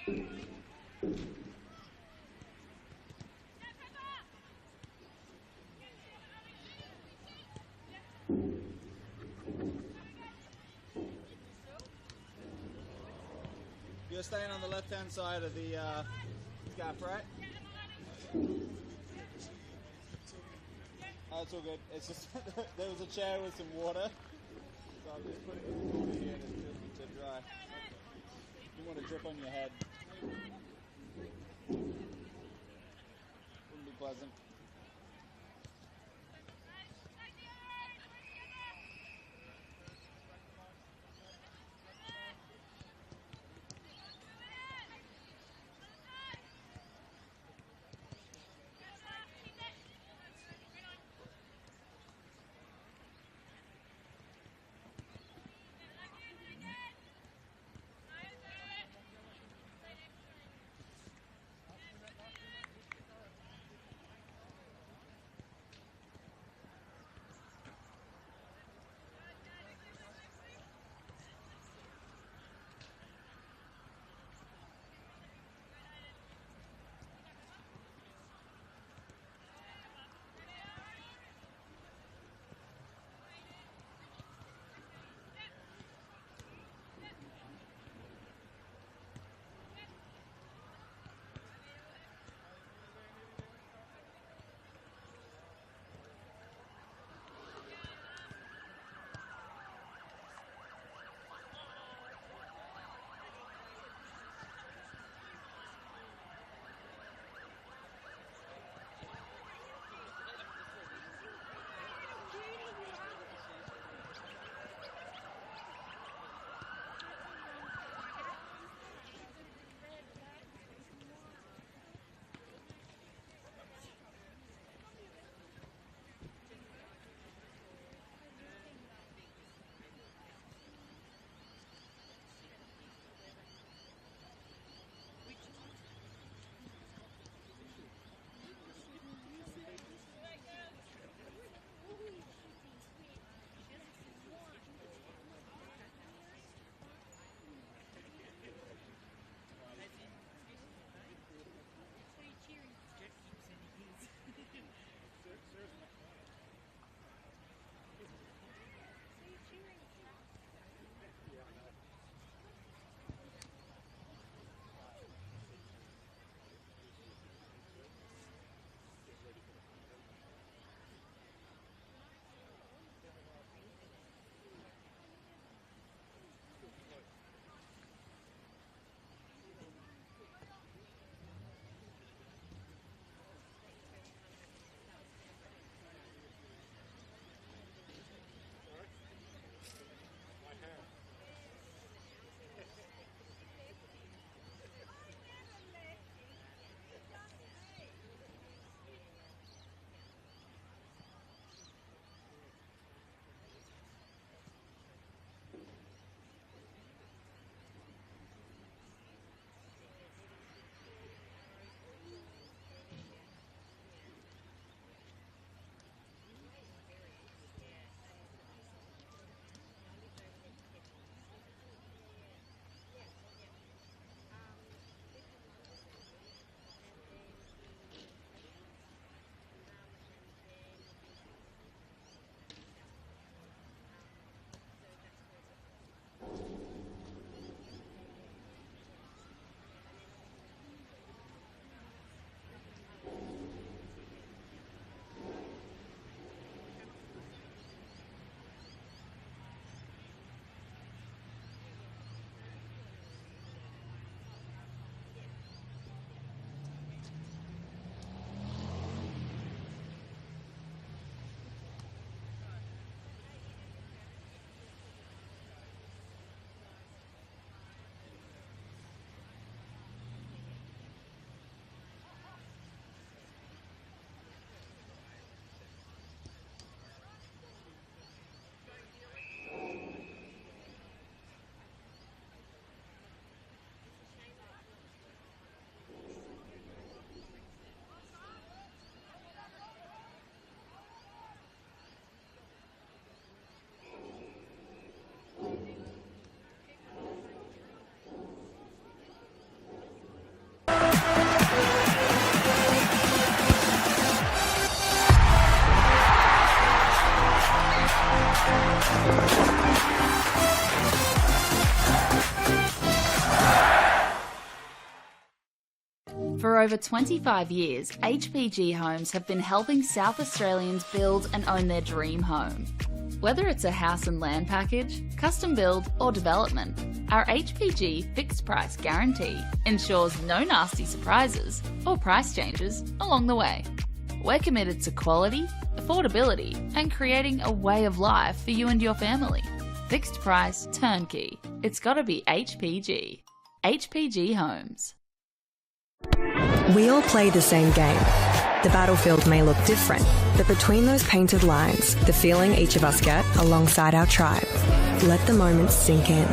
You're staying on the left-hand side of the gap, right? Oh, it's all good. It's just there was a chair with some water, so I'm just putting some water here and it's just a bit dry. You want to drip on your head. Wouldn't be pleasant. For over 25 years, HPG Homes have been helping South Australians build and own their dream home. Whether it's a house and land package, custom build or development, our HPG fixed price guarantee ensures no nasty surprises or price changes along the way. We're committed to quality, affordability and creating a way of life for you and your family. Fixed price, turnkey. It's gotta be HPG. HPG Homes. We all play the same game. The battlefield may look different, but between those painted lines, the feeling each of us get alongside our tribe. Let the moment sink in,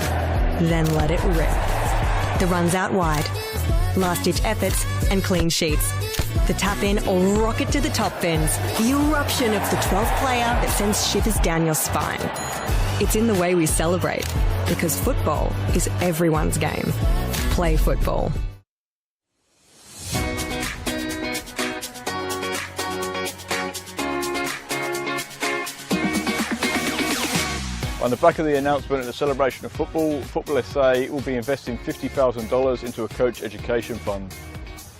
then let it rip. The runs out wide, last-ditch efforts and clean sheets. The tap-in or rocket to the top bins. The eruption of the 12th player that sends shivers down your spine. It's in the way we celebrate, because football is everyone's game. Play football. On the back of the announcement of the celebration of football, NPLSA will be investing $50,000 into a coach education fund.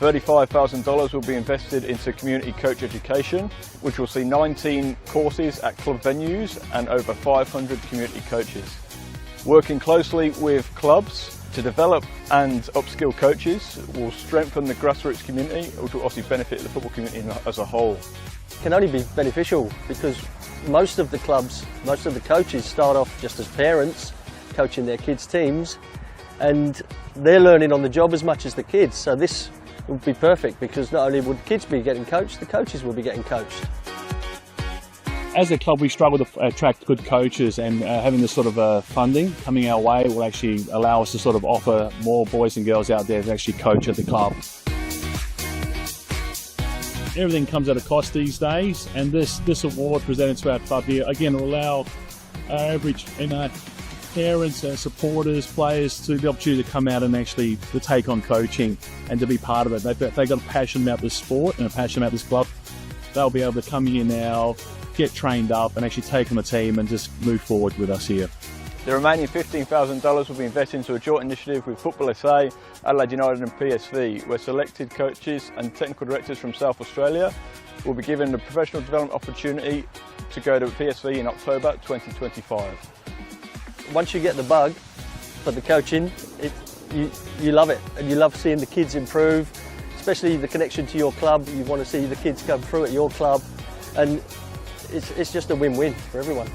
$35,000 will be invested into community coach education, which will see 19 courses at club venues and over 500 community coaches. Working closely with clubs to develop and upskill coaches will strengthen the grassroots community, which will obviously benefit the football community as a whole. It can only be beneficial because most of the clubs, most of the coaches start off just as parents coaching their kids' teams, and they're learning on the job as much as the kids. So this would be perfect because not only would kids be getting coached, the coaches will be getting coached. As a club, we struggle to attract good coaches, and having this sort of funding coming our way will actually allow us to sort of offer more boys and girls out there to actually coach at the club. Everything comes at a cost these days, and this award presented to our club here again will allow our average parents, supporters, players to the opportunity to come out and actually to take on coaching and to be part of it. They've got a passion about this sport and a passion about this club. They'll be able to come here now, get trained up and actually take on the team and just move forward with us here. The remaining $15,000 will be invested into a joint initiative with NPLSA, Adelaide United and PSV, where selected coaches and technical directors from South Australia will be given a professional development opportunity to go to PSV in October 2025. Once you get the bug for the coaching, you love it, and you love seeing the kids improve, especially the connection to your club. You want to see the kids come through at your club, and it's just a win-win for everyone.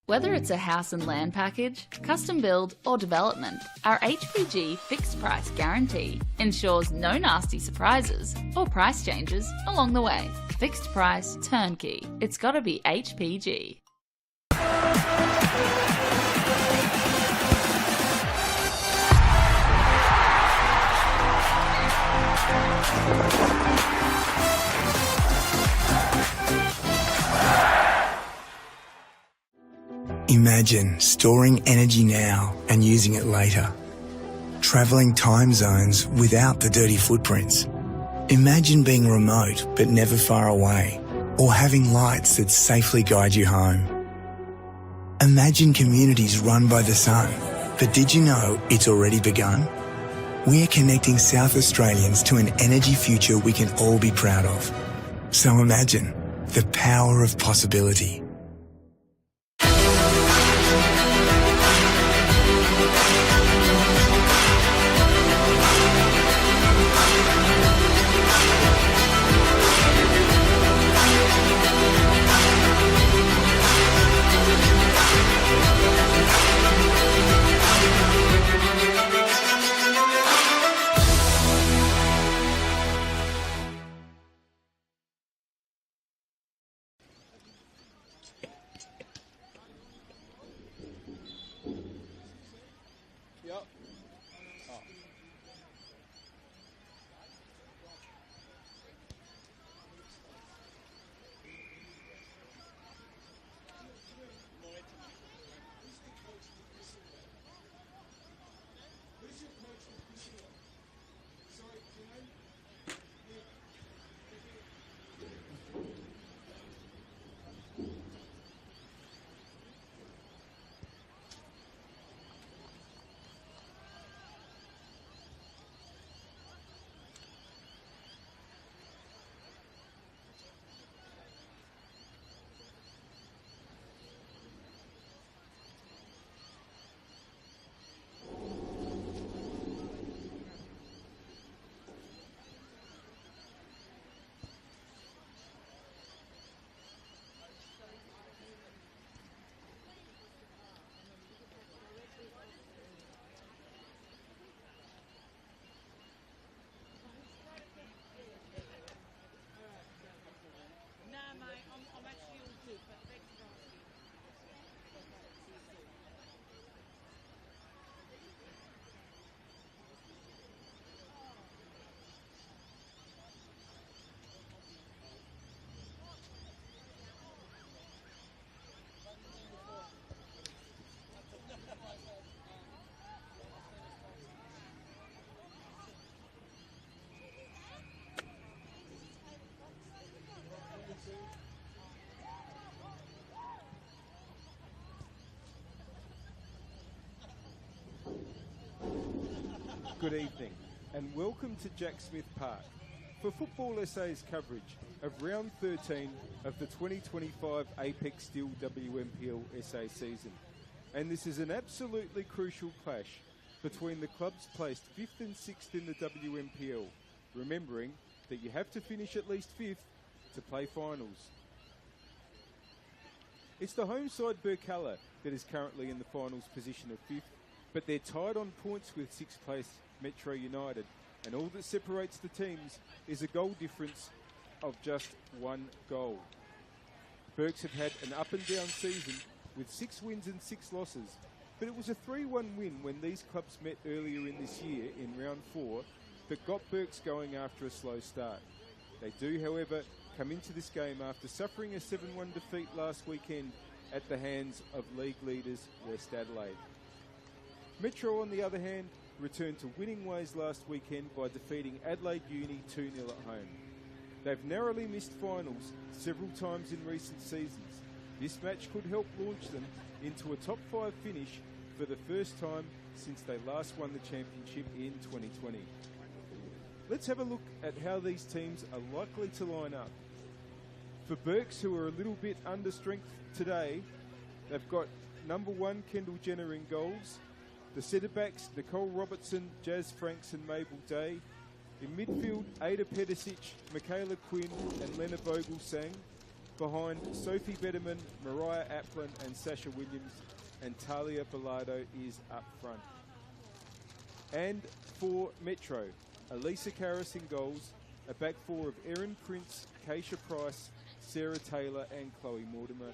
Whether it's a house and land package, custom build or development, our HPG fixed price guarantee ensures no nasty surprises or price changes along the way. Fixed price, turnkey. It's gotta be HPG. Imagine storing energy now and using it later. Travelling time zones without the dirty footprints. Imagine being remote but never far away, or having lights that safely guide you home. Imagine communities run by the sun, but did you know it's already begun? We're connecting South Australians to an energy future we can all be proud of. So imagine the power of possibility. Good evening and welcome to Jack Smith Park for Football SA's coverage of round 13 of the 2025 Apex Steel WNPLSA season. And this is an absolutely crucial clash between the clubs placed 5th and 6th in the WNPL, remembering that you have to finish at least 5th to play finals. It's the home side Birkalla that is currently in the finals position of 5th, but they're tied on points with 6th place Metro United, and all that separates the teams is a goal difference of just 1 goal. Berks have had an up and down season with 6 wins and 6 losses, but it was a 3-1 win when these clubs met earlier in this year in round 4 that got Berks going after a slow start. They do, however, come into this game after suffering a 7-1 defeat last weekend at the hands of league leaders West Adelaide. Metro, on the other hand, returned to winning ways last weekend by defeating Adelaide Uni 2-0 at home. They've narrowly missed finals several times in recent seasons. This match could help launch them into a top 5 finish for the first time since they last won the championship in 2020. Let's have a look at how these teams are likely to line up. For Berks, who are a little bit under strength today, they've got number 1 Kendall Jenner in goals, the centre-backs Nicole Robertson, Jazz Franks and Mabel Day. In midfield, Ada Pedicic, Michaela Quinn and Lena Vogelsang. Behind, Sophie Betterman, Mariah Applin and Sasha Williams, and Talia Bilardo is up front. And for Metro, Elisa Karras in goals, a back 4 of Erin Prince, Keisha Price, Sarah Taylor and Chloe Mortimer.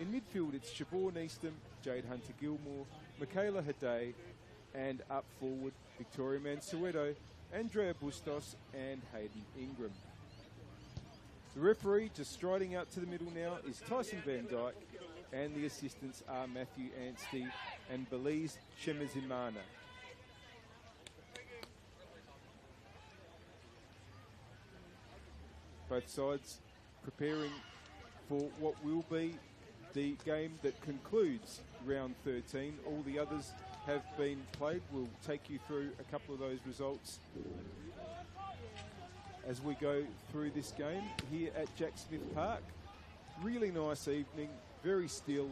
In midfield, it's Shabor Neestam, Jade Hunter-Gilmore, Michaela Haday, and up forward, Victoria Mansueto, Andrea Bustos and Hayden Ingram. The referee, just striding out to the middle now, is Tyson Van Dyke, and the assistants are Matthew Anstey and Belize Shemazimana. Both sides preparing for what will be the game that concludes round 13. All the others have been played. We'll take you through a couple of those results as we go through this game here at Jack Smith Park. Really nice evening, very still,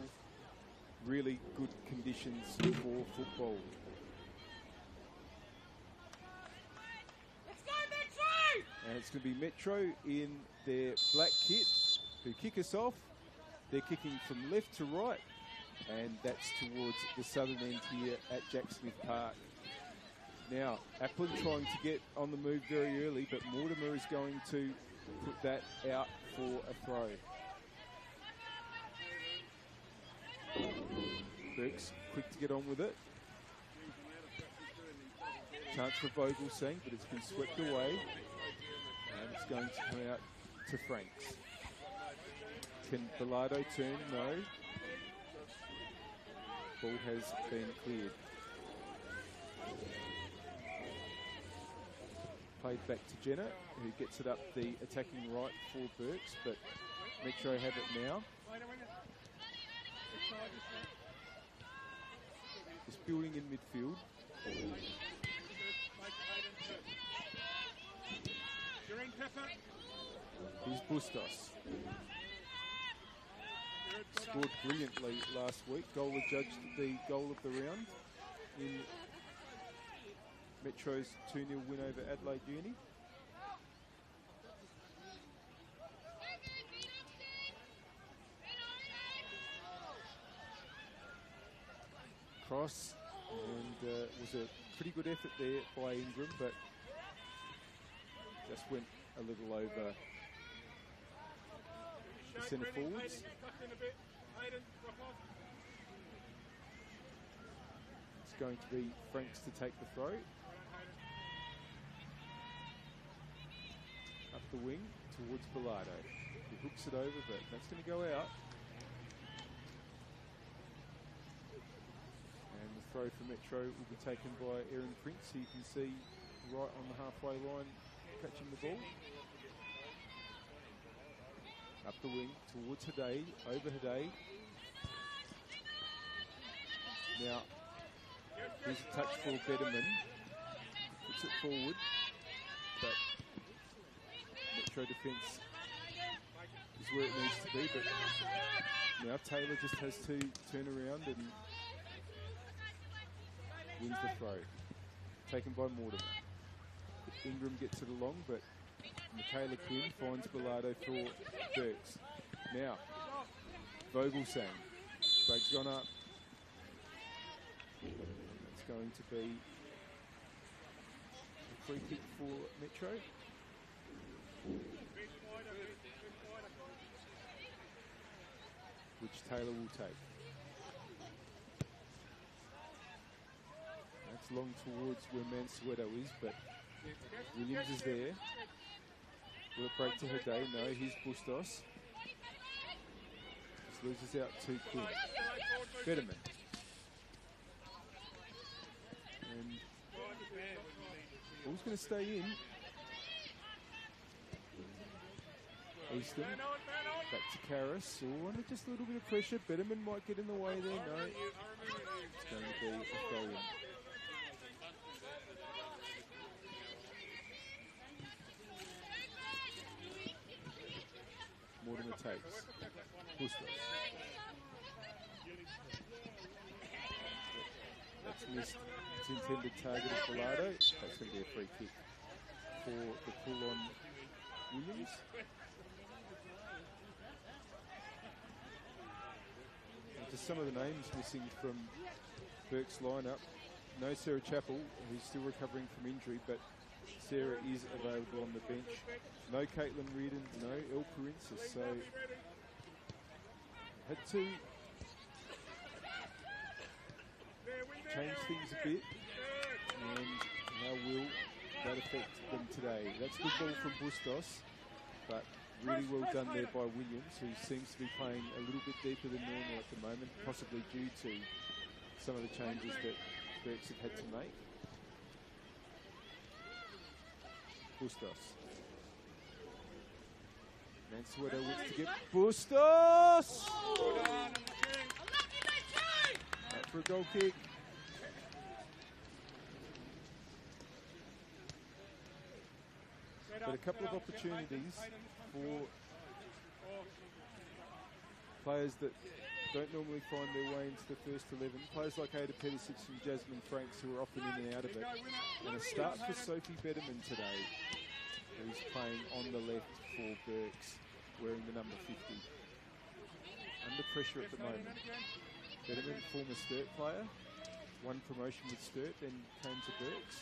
really good conditions for football. Let's go Metro! And it's going to be Metro in their black kit who kick us off. They're kicking from left to right, and that's towards the southern end here at Jack Smith Park. Now, Applin trying to get on the move very early, but Mortimer is going to put that out for a throw. Berks quick to get on with it. Chance for Vogelsang, but it's been swept away, and it's going to come out to Franks. Can Bilardo turn? No. Ball has been cleared. Played back to Jenner, who gets it up the attacking right for Berks, but Metro have it now. Just building in midfield. Here's Bustos. Scored brilliantly last week. Goal adjudged the goal of the round in Metro's 2-0 win over Adelaide Uni. Cross, and was a pretty good effort there by Ingram, but just went a little over the centre forwards. It's going to be Franks to take the throw. Up the wing towards Bilardo. He hooks it over, but that's going to go out. And the throw for Metro will be taken by Erin Prince, who you can see right on the halfway line catching the ball. Up the wing towards Haday, over Haday. Now, here's a touch for Betterman. it forward, but Metro defence is where it needs to be. But now Taylor just has to turn around and wins the throw. Taken by Mortimer. Ingram gets it along, but Michaela Quinn finds Bilardo for Burks. Now, Vogelsang. Break's gone up. It's going to be a free kick for Metro. Which Taylor will take. That's long towards where Mansueto is, but Williams is there. Will it break to Hade? No, here's Bustos. Just loses out to Quinn. Betterman. And ball's going to stay in. Easton. Back to Karras. Oh, under just a little bit of pressure. Betterman might get in the way there. No. It's going to be a throw in. Mortimer takes. Bustos. That's missed its intended target of Bilardo. That's going to be a free kick for the pull on Williams. And just some of the names missing from Burke's lineup. No Sarah Chappell, who's still recovering from injury, but Sarah is available on the bench. No Caitlin Reardon, no El Princess, so had to change things a bit, and how will that affect them today? That's good ball from Bustos, but really well done there by Williams, who seems to be playing a little bit deeper than normal at the moment, possibly due to some of the changes that Burks have had to make. Bustos. Mansueto wants to get Bustos! Out for a goal kick. But a couple of opportunities for players that don't normally find their way into the first 11. Players like Ada Petisic and Jasmine Franks, who are often in and out of it. And a start for Sophie Betterman today, who's playing on the left for Burks, wearing the number 50. Under pressure at the moment. Betterman, former Sturt player, won promotion with Sturt, then came to Burks.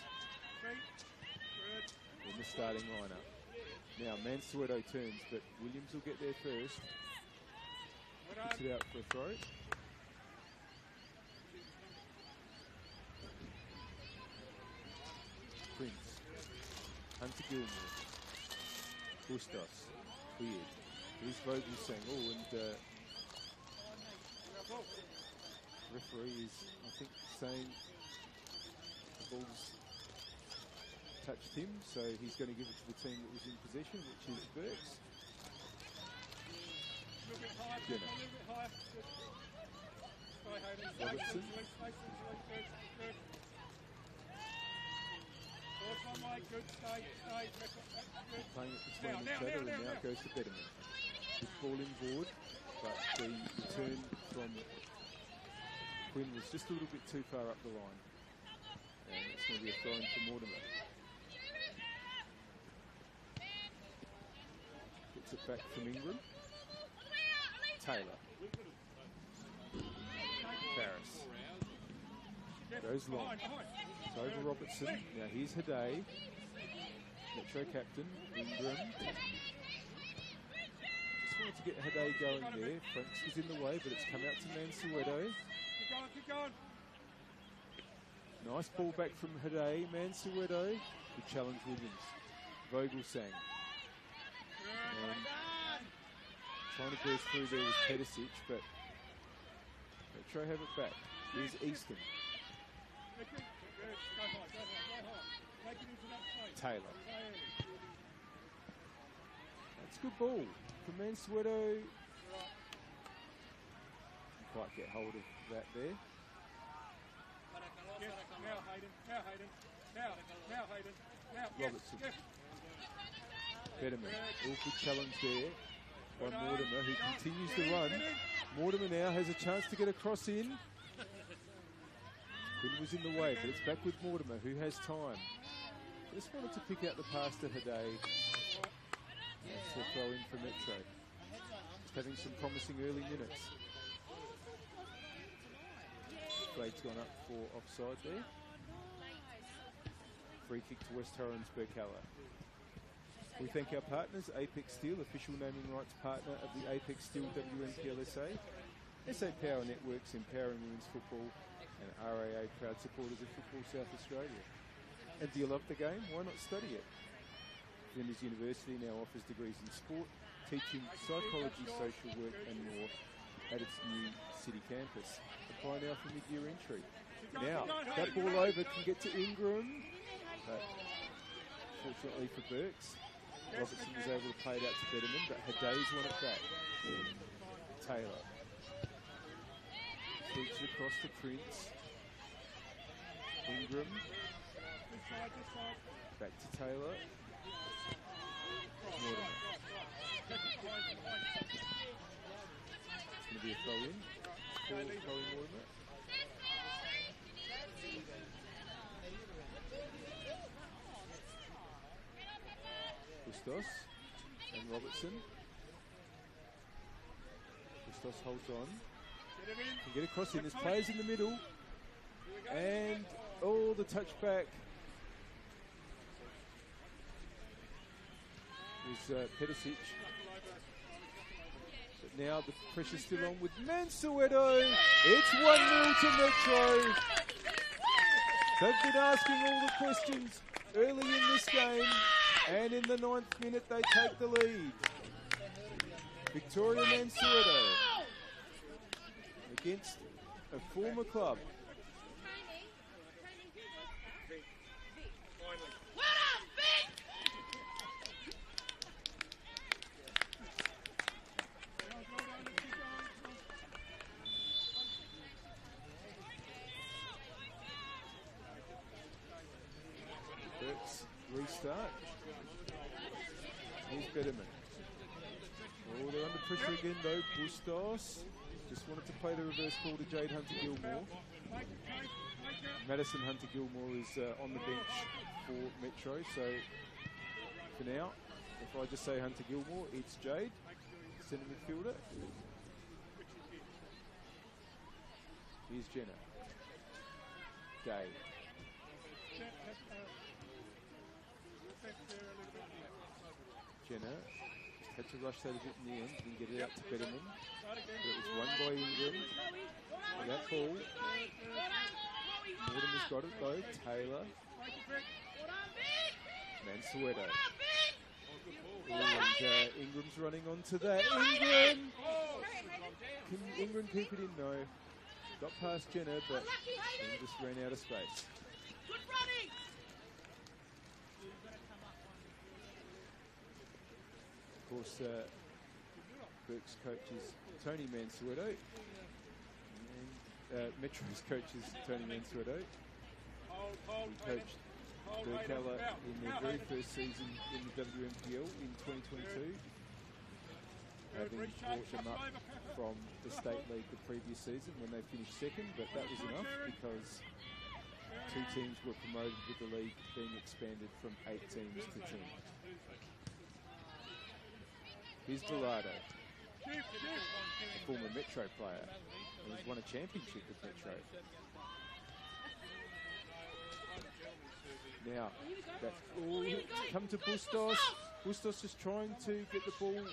In the starting lineup. Now Mansueto turns, but Williams will get there first. Puts it out for a throw. Prince. Hunter Gilmore. Bustos. Weird. Here's Vogelsang. Oh, and referee is, I think, saying the ball's touched him, so he's going to give it to the team that was in possession, which is Burks. Jenner. Robertson. Playing it between each other, and now it goes to Betterman. Good ball inboard, but the return from Quinn was just a little bit too far up the line. And it's going to be a throw in for Mortimer. Gets it back from Ingram. Taylor. Farris. Goes long. It's over Robertson. Now here's Hade. Metro captain. Ingram. Just wanted to get Hade going there. Franks was in the way, but it's come out to Mansueto. Keep going. Nice ball back from Hade. Mansueto. Good challenge Williams. Vogelsang. And trying to burst through there was Petisic, but Metro have it back. Here's Easton. Taylor. That's a good ball from Mansueto. Didn't quite get hold of that there. Robertson. Fetterman. Awkward challenge there by Mortimer, who continues to run. Mortimer now has a chance to get a cross in. Quinn was in the way, but it's back with Mortimer, who has time. Just wanted to pick out the pass to Haday. That's the throw in for Metro. Just having some promising early minutes. Flag's gone up for offside there. Free kick to West Torrens Birkalla. We thank our partners, Apex Steel, official naming rights partner of the Apex Steel NPLSA, SA Power Networks, empowering women's football, and RAA, proud supporters of Football South Australia. And do you love the game? Why not study it? Flinders University now offers degrees in sport, teaching, psychology, social work and more at its new city campus. Apply now for mid-year entry. Now, that ball over can get to Ingram, but fortunately for Burks, Robertson was able to play it out to Betterman, but Haday's won it back. Taylor. Feeds it across to Prince. Ingram. Back to Taylor. Mortimer. It's going to be a throw in. Colin Mortimer. Bustos and Robertson. Bustos holds on. Can get across in. There's players in the middle. And, oh, the touchback was Pedicic. But now the pressure's still on with Mansueto. It's 1-0 to Metro. They've been asking all the questions early in this game. And in the 9th minute, they take the lead. Victoria Mansueto against a former club. Burks restart. Here's Betterman. Oh, they're under pressure again though. Bustos just wanted to play the reverse ball to Jade Hunter-Gilmore. Madison Hunter-Gilmore is on the bench for Metro, so for now, if I just say Hunter-Gilmore, it's Jade, centre midfielder. Here's Jenna. Day. Jenna just had to rush that a bit in the end, didn't get it out to Betterman. But it was won by Ingram. And that ball. Mortimer's got it though. Taylor. Mansueto. And Ingram's running onto that. Ingram! Can Ingram keep it in? No. Got past Jenna, but just ran out of space. Of course, Burke's coach is Tony Mansueto, and Metro's coach is Tony Mansueto. He coached Birkalla in their very first season in the WMPL in 2022, having brought them up from the state league the previous season when they finished second, but that was enough because 2 teams were promoted with the league being expanded from 8 teams to 10. Here's Dorado, a former Metro player, who has won a championship with Metro. Now, come to Bustos. Bustos just trying to get the ball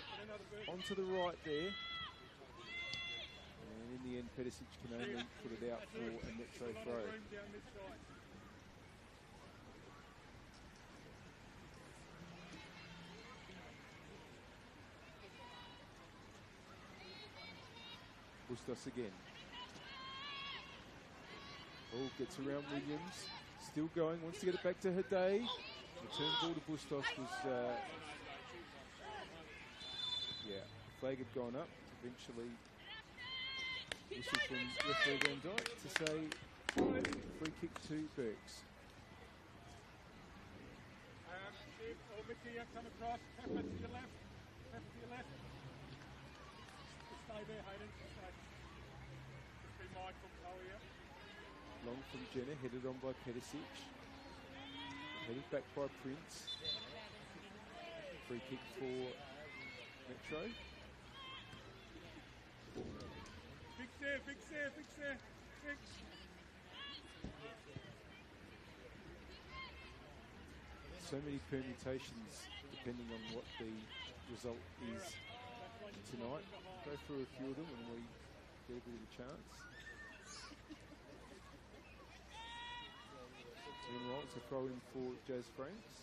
onto the right there. And in the end, Pedicic can only put it out for a Metro throw. Bustos again. Oh, gets around Williams. Still going, wants to get it back to Haday. Return ball to Bustos was, flag had gone up. Eventually, whistle from referee Van Dyke to say Free kick to Birks. Mickey, come across. Pepper to your left. Pepper to your left. Stay there, Hayden. Stay. Just be mindful, Chloe. Long from Jenna, headed on by Pedicic. Headed back by Prince. Free kick for Metro. Fix there, fix there, fix there. Fix. So many permutations depending on what the result is tonight. Go through a few of them and we get a bit of a chance. Ian Wright to throw in for Jazz Franks.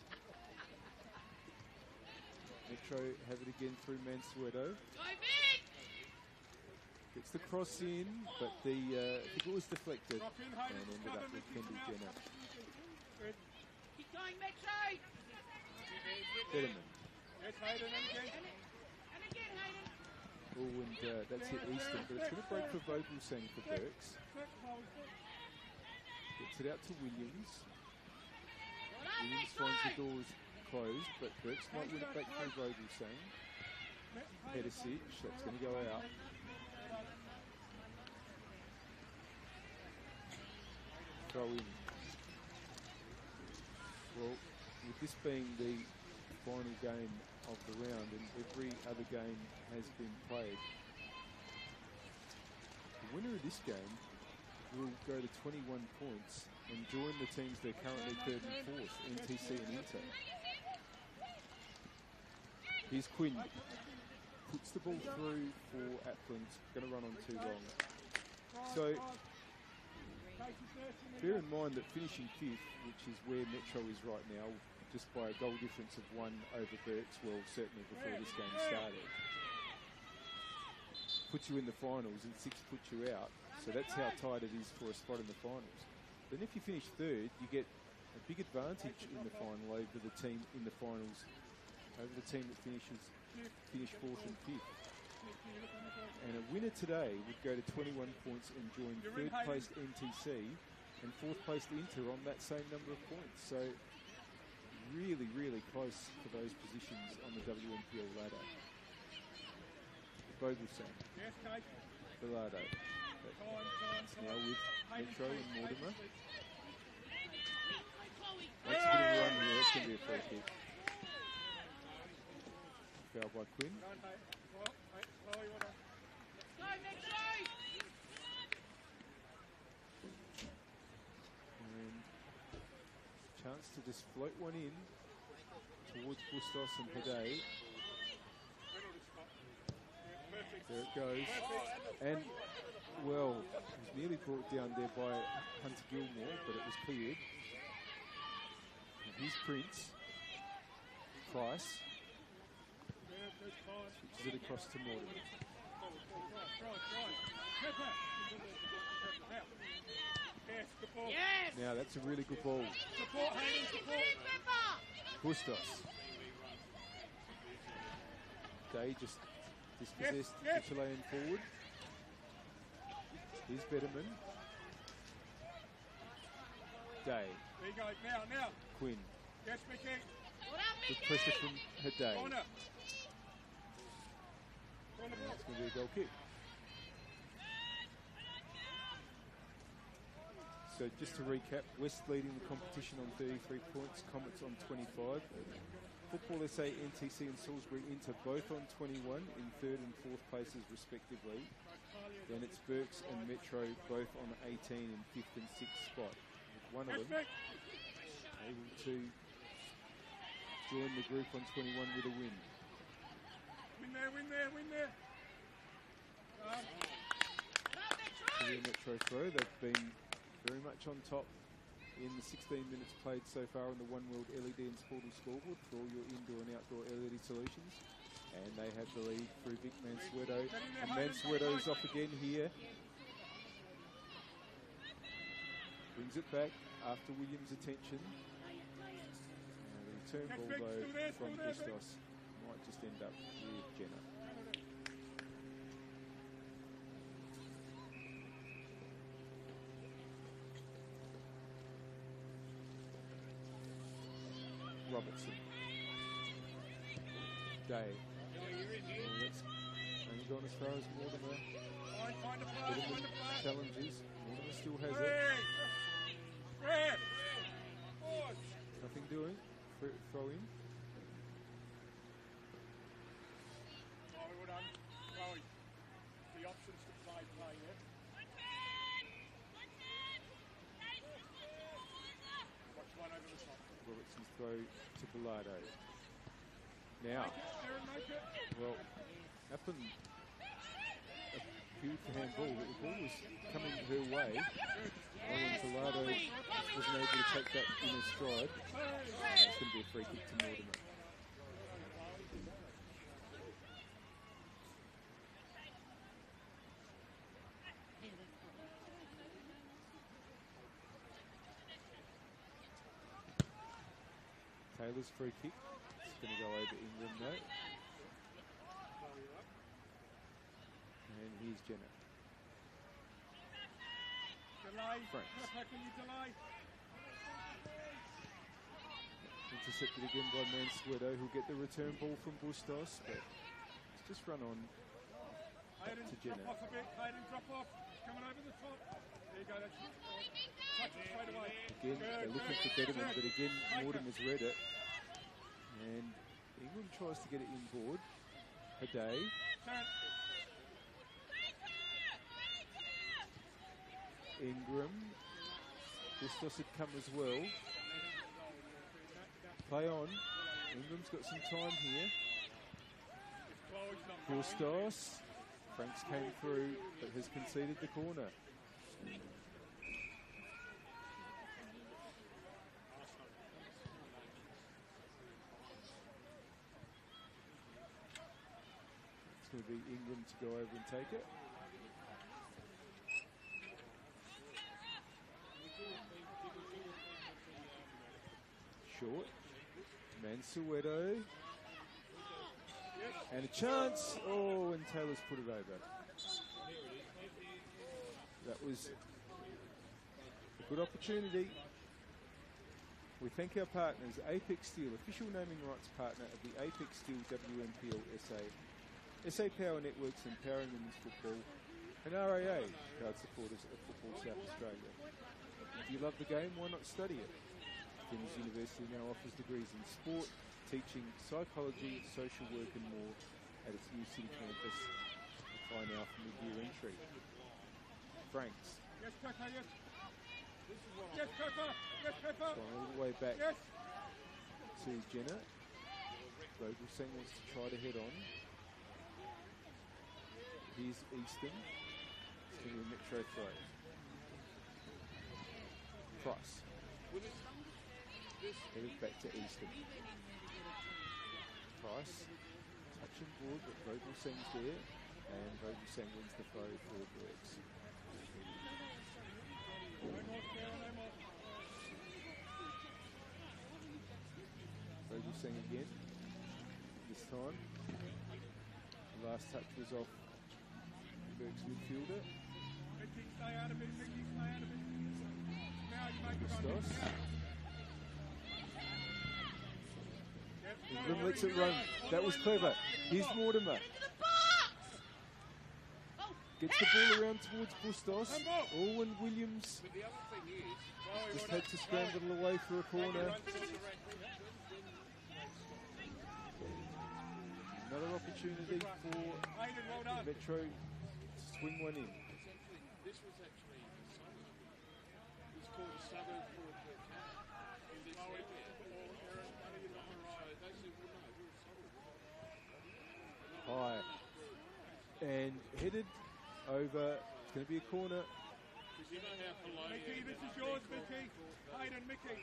Metro have it again through Mansueto. Gets the cross in, but the it was deflected and ended up with Kendi Jenner. Keep going, Metro! Fetterman. Yes, Hayden, and again. And again, Hayden. Oh, and that's hit Easton, but it's going to break for Vogelsang for Birks. Gets it out to Williams. Williams finds the doors closed, but Birks might win it back through Vogelsang. Pedicic, that's going to go out. Throw in. Well, with this being the final game of the round and every other game has been played, the winner of this game will go to 21 points and join the teams they're currently third and fourth, NTC and Inter. Here's Quinn. Puts the ball through for Appland. Going to run on too long. So, bear in mind that finishing fifth, which is where Metro is right now, just by a goal difference of 1 over Birks, well, certainly before this game started, puts you in the finals and 6 puts you out. So that's how tight it is for a spot in the finals. Then if you finish third, you get a big advantage in the final over the team in the finals, over the team that finish fourth and fifth. And a winner today would go to 21 points and join third placed NTC and fourth placed Inter on that same number of points. So really, really close for those positions on the WNPL ladder. Vogelsang. Bilardo. Now with Metro and Mortimer. That's a bit of a run here. That's going to be a free kick. Foul by Quinn. And chance to just float one in towards Bustos and Haday. There it goes. And, well, it was nearly brought down there by Hunter Gilmore, but it was cleared. And here's Prince. Price. Switches it across to Mortimer. Yes! Now that's a really good ball. Bustos. Day just dispossessed Chilean forward. Here's Betterman. Day. There you go, now. Quinn. Yes, Mickey. Good pressure from Haday. That's going to be a goal kick. So just to recap, West leading the competition on 33 points, Comets on 25. Football SA, NTC and Salisbury Inter both on 21 in third and fourth places respectively. Then it's Birks and Metro both on 18 in fifth and sixth spot. With one of them able to join the group on 21 with a win. Win there. The Metro throw, they've been very much on top in the 16 minutes played so far on the One World LED and Sportal scoreboard for all your indoor and outdoor LED solutions. And they have the lead through Vic Mansueto. And Mansueto's off again here. Brings it back after Williams' attention. The return ball though from Bustos might just end up with Jenner. Robertson. Day. That's only gone as far as Mortimer. Bitterman challenges. Mortimer still has it. Nothing doing. Throw in. The options to play there. Watch one over the top. Robertson's throw to Bilardo. Now, well, happened a huge handball, but the ball was coming her way. And when Bilardo wasn't able to take that in his stride, it's going to be a free kick to Mortimer. Taylor's free kick. It's going to go over Ingram though. And here's Jenner. Intercepted again by Mansueto, who'll get the return ball from Bustos, but it's just run on back to Jenner. Drop off a bit, Hayden, drop off. Coming over the top. There you go, that's it. Touch it straight away. Again, they're looking for Betterman, but again, Mortimer's read it. And England tries to get it inboard. Haday. Ingram. Bustos had come as well. Play on. Ingram's got some time here. Bustos. Franks came through, but has conceded the corner. It's going to be Ingram to go over and take it. Short. Mansueto. And a chance. Oh, and Taylor's put it over. That was a good opportunity. We thank our partners, Apex Steel, official naming rights partner of the Apex Steel NPLSA, SA Power Networks empowering women's football, and RAA, proud supporters of Football South Australia. If you love the game, why not study it? Finn's University now offers degrees in sport, teaching, psychology, social work and more at its new city campus. Apply now for mid-year entry. Franks. Yes, Pepper, yes. Yes, Pepper. Yes, Pepper. Gone all the way back yes. to Jenner. Vogelsang wants to try to head on. Here's Easton. It's going to be a Metro throw. Price. Headed back to Easton. Price. Touch and board, but Vogelsang's there. And Vogelsang wins the throw for the Birks. Vogelsang again. This time. The last touch was off Birks midfielder. Stay out of it, Mickey, stay out of it. Now you make it run. Bustos. Ingram lets it run. That was clever. Here's Mortimer. Gets the ball around towards Bustos. Owen Williams just had to scramble it away for a corner. Another opportunity for Metro to swing one in. This was actually it's called a suburb for High. And headed over. It's going to be a corner. Mickey, this is yours, Mickey. Hayden, Mickey.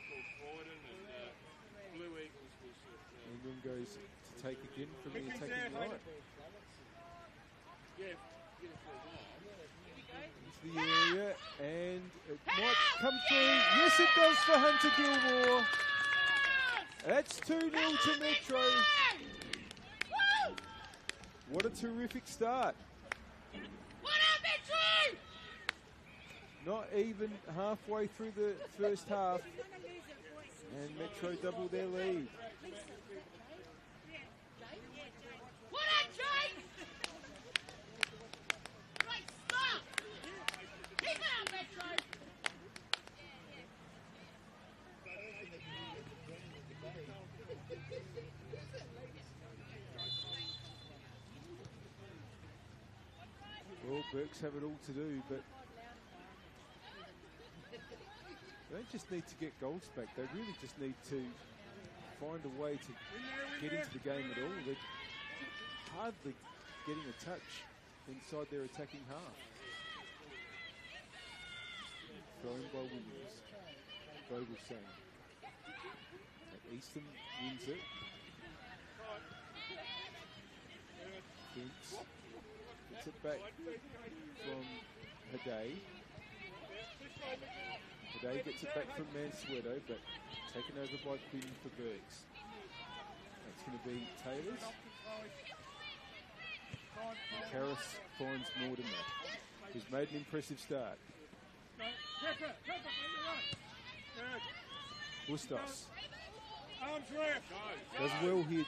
Blue Eagles was Ingram goes to take again from the attacking right. Yeah. Into the area, and it might come through. Yes, it does for Hunter Gilmore. That's 2-0 to Metro. What a terrific start. Not even halfway through the first half, And Metro double their lead. What up, Jake? Great stop! Keep it up, Metro! Well, Burks have it all to do, but they don't just need to get goals back. They really just need to find a way to get into the game at all. They're hardly getting a touch inside their attacking half. Thrown by Williams. Vogelsang. Easton wins it. Vince gets it back from Haday. Haday gets it back from Mansueto, but taken over by Quinn for Burks. That's going to be Taylor's. And Karras finds Mortimer, who's made an impressive start. Bustos does well here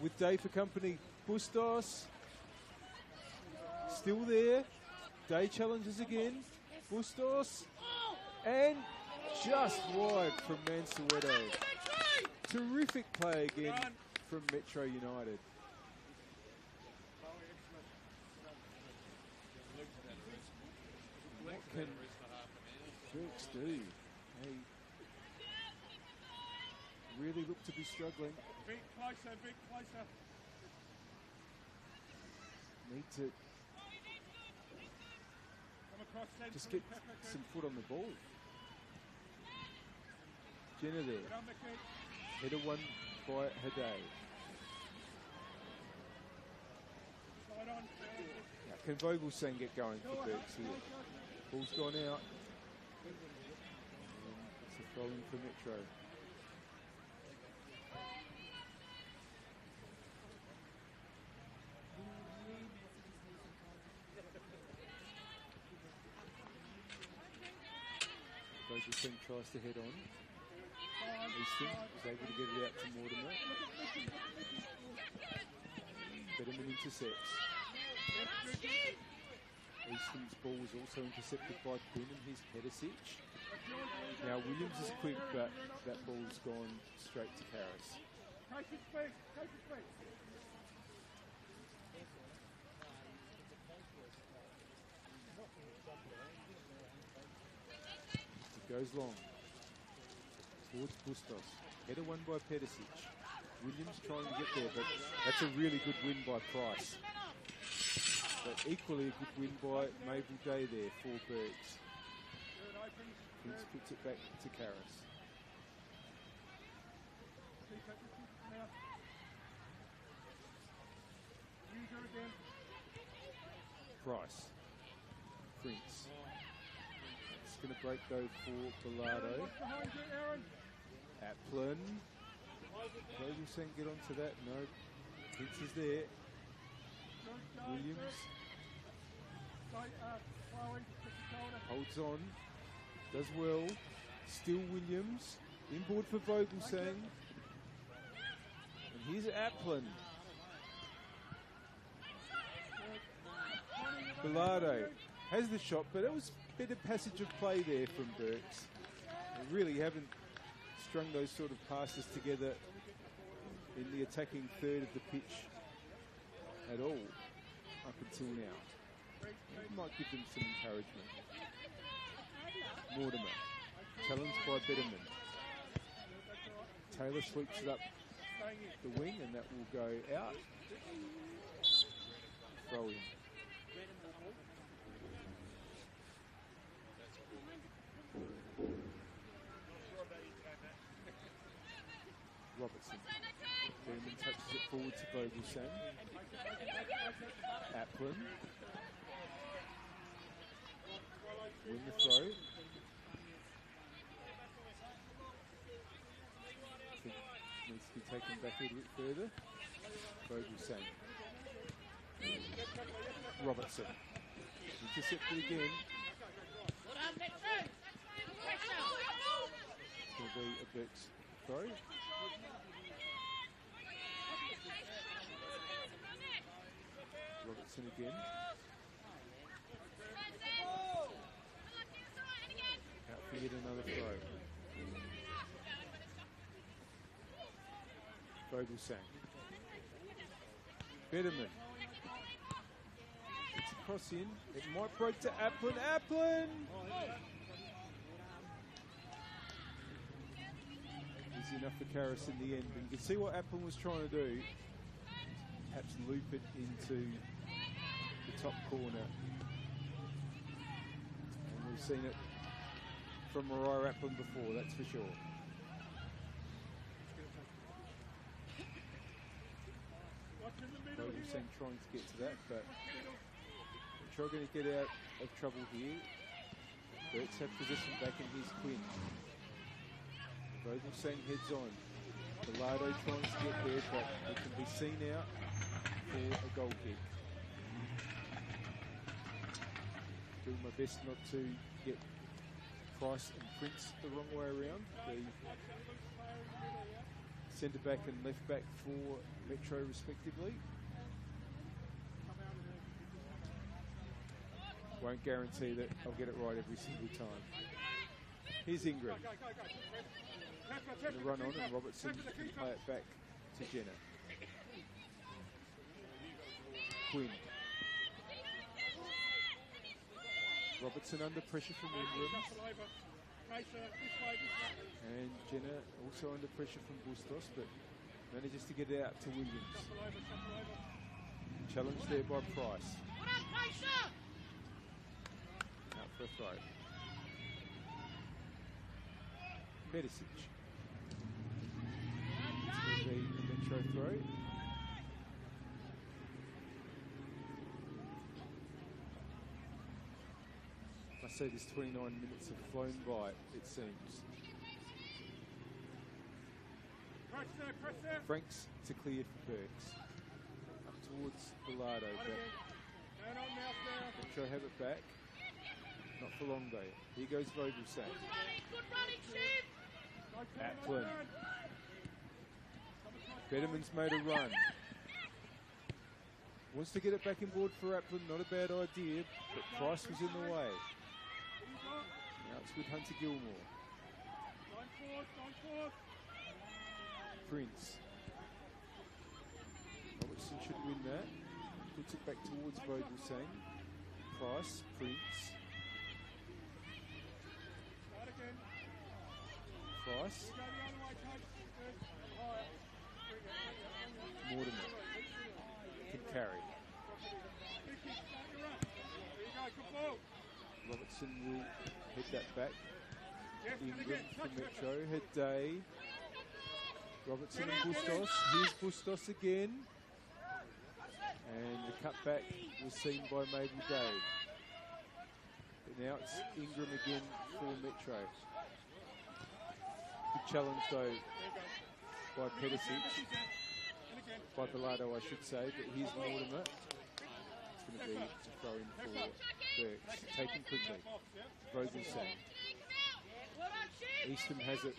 with Day for company. Bustos still there. Day challenges again. Bustos and just wide from Mansueto. Terrific play again from Metro United. What can Burks do? They really look to be struggling. Bit closer, bit closer. Need to just get some foot on the ball. Jenner there. Header won by Haday. Now, can Vogelsang get going for Burks here? Ball's gone out. And it's a throw-in for Metro. Vogelsang tries to head on. Easton is able to get it out to Mortimer. Betterman intercepts. Easton's ball was also intercepted by Quinn and his Pedicic. Now Williams is quick, but that ball's gone straight to Karras. It goes long. Towards Bustos. Header won by Pedicic. Williams trying to get there, but that's a really good win by Price. But equally a good win by Mabel Day there for Burks. Prince puts it back to Karras. Price. Prince. It's going to break though for Bilardo. Applin. Vogelsang get onto that. No. Prince is there. Williams. Holds on. Does well. Still Williams. Inboard for Vogelsang. And here's Applin. Bilardo has the shot, but it was a bit of passage of play there from Burks. They really haven't strung those sort of passes together in the attacking third of the pitch at all up until now. It might give them some encouragement. Mortimer, challenged by Betterman. Taylor sweeps it up the wing and that will go out. Throw in. Robertson. Berman touches it forward to Vogelsang. Applin. Win the throw. I think needs to be taken back a little bit further. Vogelsang. Robertson. Intercepted again. It's going to be a Burks throw. Robertson again. Out for yet another throw. Vogelsang. Betterman. It's a cross in. It might break to Applin. Applin! Easy enough for Karras in the end. And you can see what Applin was trying to do. Perhaps loop it into the top corner. And we've seen it from Mariah Applin before, that's for sure. Vogelsang trying to get to that, but Metro going to get out of trouble here. Burks have possession back in his Quinn. Vogelsang heads on. Gallardo trying to get there, but it can be seen out for a goal kick. Doing my best not to get Price and Prince the wrong way around. The centre back and left back for Metro respectively. Won't guarantee that I'll get it right every single time. Here's Ingram. Going to run on and Robertson can play it back to Jenner. Quinn. Robertson under pressure from Ingram. And Jenner also under pressure from Bustos, but manages to get it out to Williams. Challenge there by Price. Out for a throw. Medicic. It's going to be a Metro throw. I say this 29 minutes have flown by, it seems. Franks to clear for Burks. Up towards Gallardo, but Metro have it back. Not for long though. Here goes Vogelsang. Applin. Betterman's made a run. Wants to get it back in board for Applin. Not a bad idea, but Price was in the way. Now it's with Hunter Gilmore. Prince. Robertson should win that. Puts it back towards Vogelsang. Price, Prince. Price. Mortimer can carry. Robertson will head that back. Ingram for Metro. Head Day. Robertson and Bustos. Here's Bustos again. And the cutback was seen by Mabel Day. But now it's Ingram again for Metro. Good challenge though by Pedicic. By Bellardo I should say, but here's Mortimer. It's going to be to throw in for Burks. Taken quickly. Vogelsang. Eastham has it.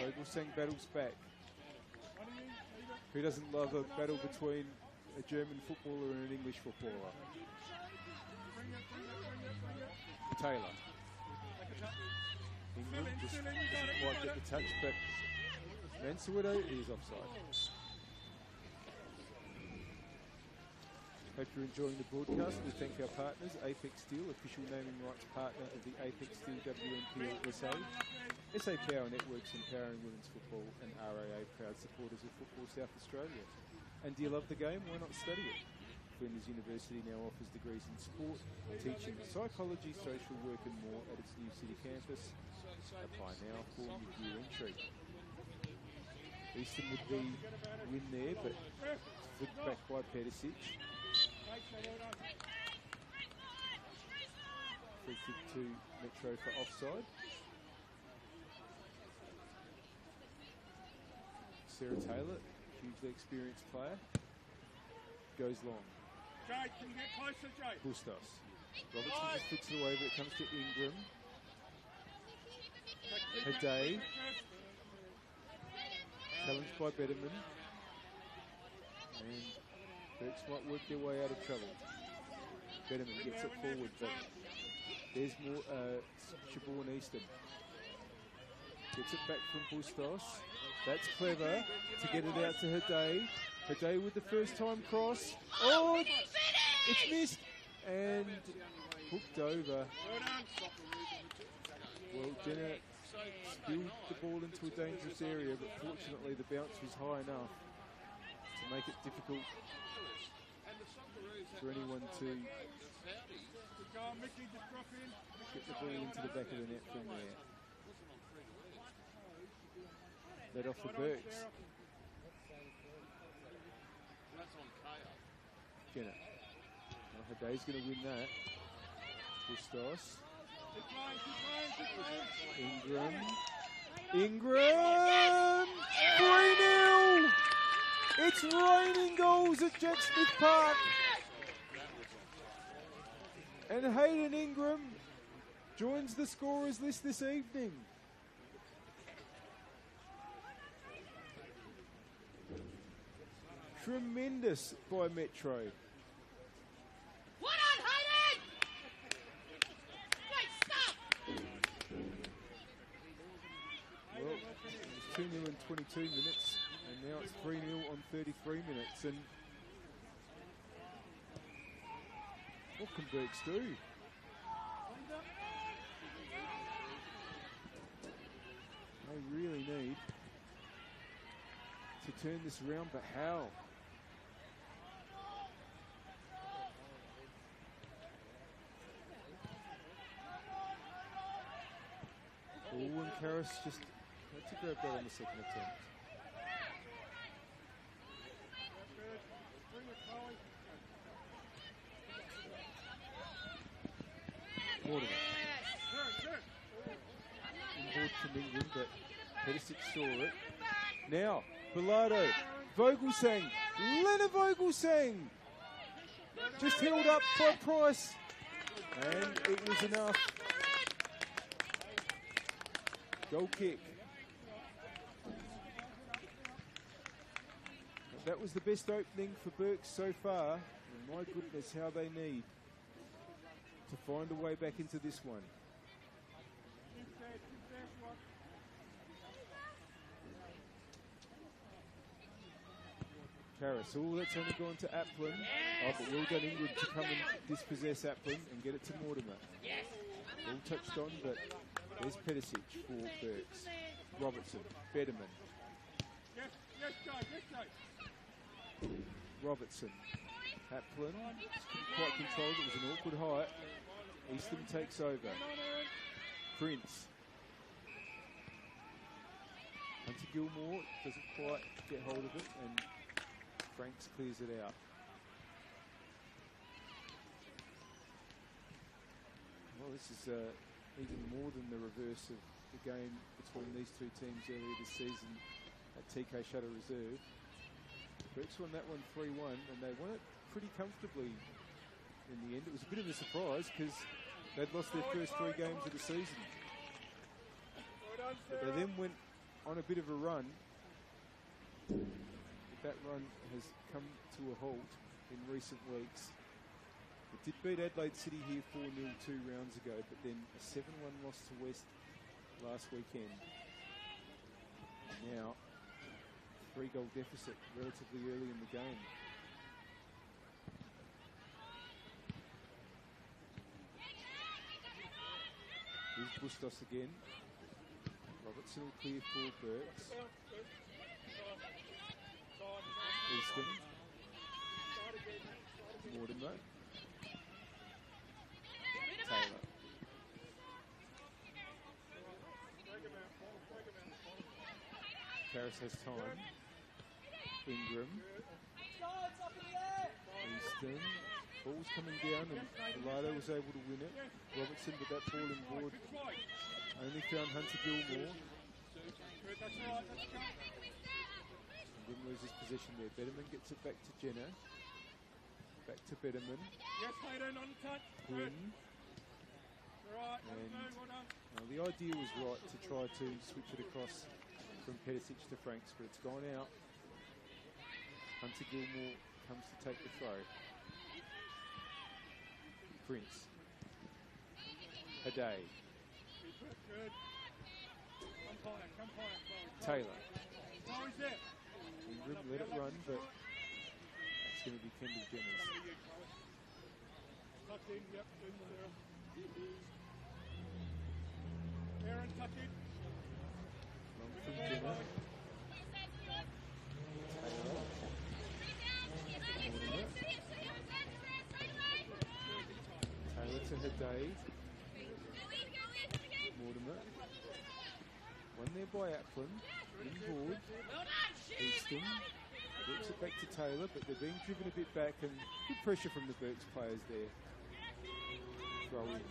Vogelsang battles back. Who doesn't love a battle between a German footballer and an English footballer? Taylor. Ingram just doesn't quite get the touch, but Mansueto is offside. Hope you're enjoying the broadcast. We thank our partners, Apex Steel, official naming rights partner of the Apex Steel WNPLSA, SA Power Networks empowering women's football, and RAA proud supporters of Football South Australia. And do you love the game? Why not study it? Flinders University now offers degrees in sport, teaching, psychology, social work and more at its new city campus. Apply now for mid-year entry. Easton would be win there, but flicked back by Pedicic. Free kick to Metro for offside. Sarah Taylor, hugely experienced player, goes long. Jay, can you get closer, Jay? Bustos. Robertson just flicks it away, but it comes to Ingram. Haday. challenged by Betterman. And Burks might work their way out of trouble. Betterman gets it forward, but there's more Siobhan Easton. Gets it back from Bustos. That's clever to get it out to Hade. Hade with the first time cross. Oh, it's missed and hooked over. Well, Jenna spilled the ball into a dangerous area, but fortunately the bounce was high enough to make it difficult for anyone to get the ball into the back of the net from there. Led off for Burks. Jenna. Hade's going to win that. Bustos. Ingram! 3-0! It's raining goals at Jack Smith Park. And Hayden Ingram joins the scorers list this evening. Tremendous by Metro. What on, Hayden? Wait, stop! Well, it was 2-0 in 22 minutes, and now it's 3-0 on 33 minutes. And what can Burks do? They really need to turn this around, but how? Oh, and Karras just had to grab that on the second attempt. Mortimer. Inboard from England, but Pedicic saw it. Now, Bilardo, Vogelsang, Leonard Vogelsang just held up by Price, and it was enough. Goal kick. That was the best opening for Burks so far, and my goodness, how they need to find a way back into this one. Karras, oh, that's only gone to Applin. Oh, but well done England to come and dispossess Applin and get it to Mortimer. All touched on, but there's Pedicic for Burks. Robertson, Betterman. Robertson, Applin, just couldn't quite control it. It was an awkward height. Easton takes over. Prince. Hunter Gilmore doesn't quite get hold of it, and Franks clears it out. Well, this is even more than the reverse of the game between these two teams earlier this season at TK Shutter Reserve. Burks won that one 3-1, and they won it pretty comfortably in the end. It was a bit of a surprise because they'd lost their first 3 games of the season. But they then went on a bit of a run. That run has come to a halt in recent weeks. It did beat Adelaide City here 4-0 2 rounds ago, but then a 7-1 loss to West last weekend. Now, 3-goal deficit relatively early in the game. Here's Bustos again. Robertson will clear for Burks. Easton. Mortimer. Taylor. Karras has time. Ingram. Easton. Ball's coming down and Bilardo was able to win it. Robertson with that ball in board only found Hunter Gilmore. Didn't lose his position there. Betterman gets it back to Jenner. Back to Betterman. Yes, Hayden, on touch. Quinn. And the idea was right to try to switch it across from Pedicic to Franks, but it's gone out. Hunter Gilmore comes to take the throw. Prince. Haday. Taylor. Ingram let it run, but it's going to be Kendall Jenners. Aaron, tuck in. Long from Jenner. Taylor to Haday. Mortimer. One there by Aplin. Inboard. Easton. Works it back to Taylor, but they're being driven a bit back, and good pressure from the Berks players there. Throw in.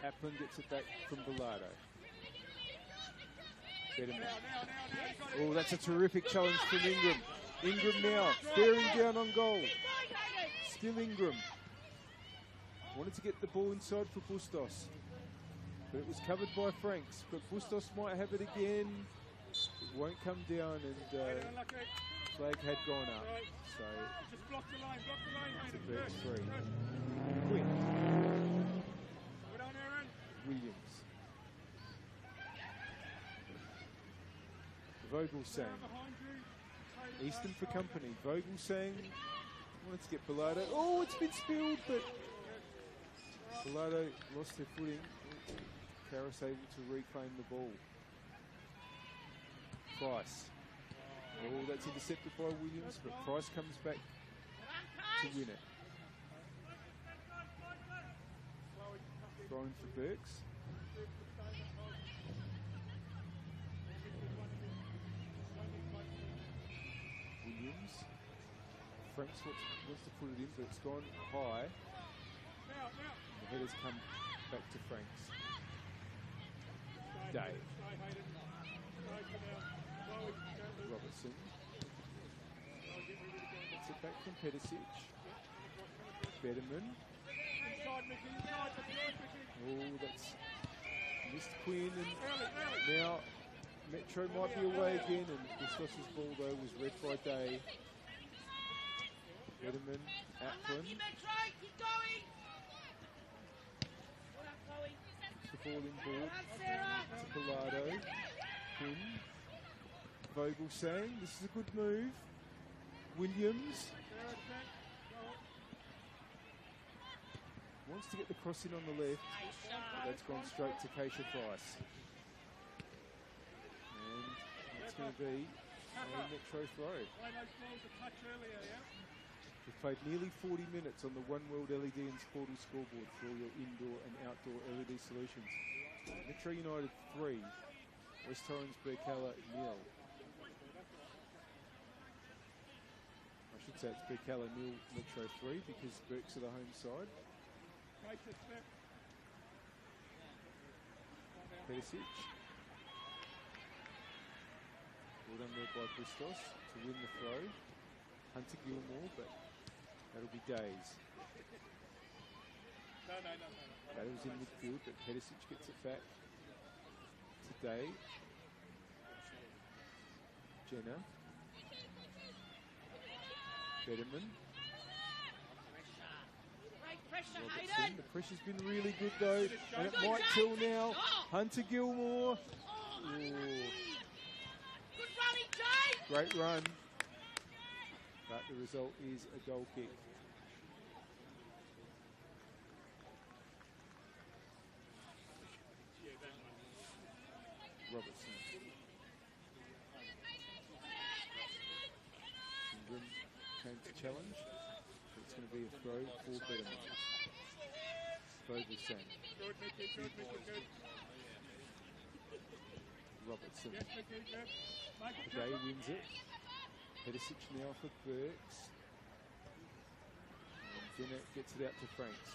Aplin gets it back from Bilardo. Oh, that's a terrific challenge from Ingram. Ingram now, bearing down on goal. Still Ingram. Wanted to get the ball inside for Bustos, but it was covered by Franks. But Bustos might have it again. It won't come down, and flag had gone up. So Just block the line, it's a Hayden. Berks free. Quinn. Go down, Aaron. Williams. Vogel sang. Behind you. Easton for company. Vogel sang. Wanted to get Bilardo. Oh, it's been spilled, but Bilardo lost their footing. Karras able to reclaim the ball. Price. Oh, that's intercepted by Williams, but Price comes back to win it. Thrown for Burks. Williams. Franks wants to put it in, but it's gone high. The header's come back to Franks. Day. Robertson. Gets it back from Pedicic. Betterman. Oh, that's missed Quinn, and now Metro might be away again, and Bustos' ball though was read by Day. Betterman, Aplin. The ball in board to Bilardo. Quinn. Vogel saying this is a good move. Williams wants to get the cross in on the left. That's gone straight to Keisha Price. And it's going to be a Metro throw. We've played nearly 40 minutes on the One World LED and Sportal scoreboard for all your indoor and outdoor LED solutions. Metro United 3, West Torrens Birkalla 0. I should say it's Birkalla 0, Metro 3, because Berks are the home side. Pedicic. Well done there by Bustos to win the throw. Hunter Gilmore, but that'll be Days. Battles in midfield, but Pedicic gets it back to Day. Jenner. Betterman. Robertson. The pressure's been really good though, and it might kill now. Hunter Gilmore. Ooh. Great run, but the result is a goal kick. Robertson. Ingram came to challenge. It's going to be a throw for Betterman. Vogelsang. Robertson. Haday wins it. Pedicic now for Burks. And Jenner gets it out to Franks.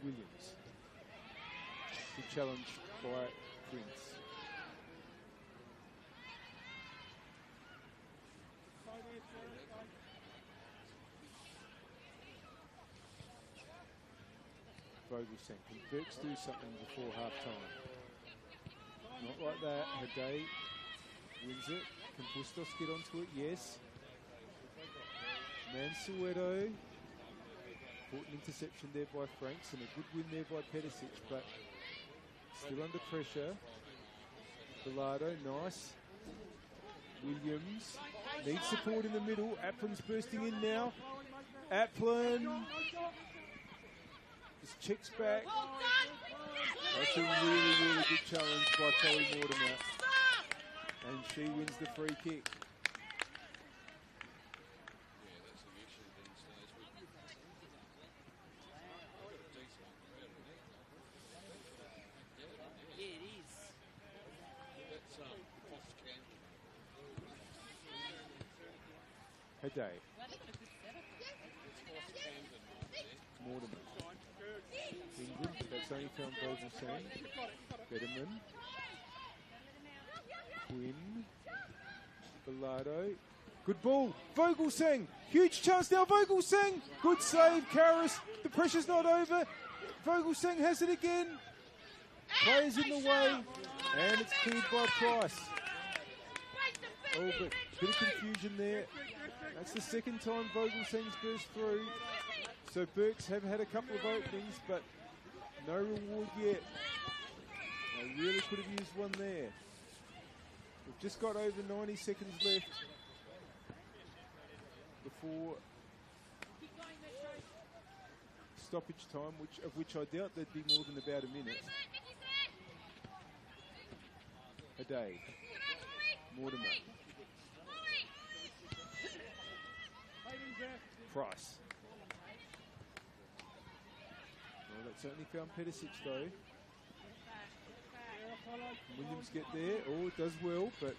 Williams. Good challenge by Prince. Vogelsang. Can Burks do something before half time? Not like that. Haday wins it. Can Bustos get onto it? Yes. Mansueto. Caught an interception there by Franks and a good win there by Pedicic, but still under pressure. Bilardo, nice. Williams needs support in the middle. Aplin's bursting in now. Aplin just checks back. That's a really, really good challenge by Chloe Mortimer. And she wins the free kick. Haday. Mortimer. England, but that's only found Vogelsang. Betterman. Quinn. Bilardo. Good ball. Vogelsang. Huge chance now. Vogelsang. Good save. Karras. The pressure's not over. Vogelsang has it again. Players in the way. And it's cleared by Price. Oh, but a bit of confusion there. That's the second time Vogelsang's burst through. So Burks have had a couple of openings, but no reward yet. They really could have used one there. We've just got over 90 seconds left before stoppage time, of which I doubt there'd be more than about a minute. Haday. Mortimer. Price. Well, that certainly found Pedicic though. Williams get there. Oh, it does well, but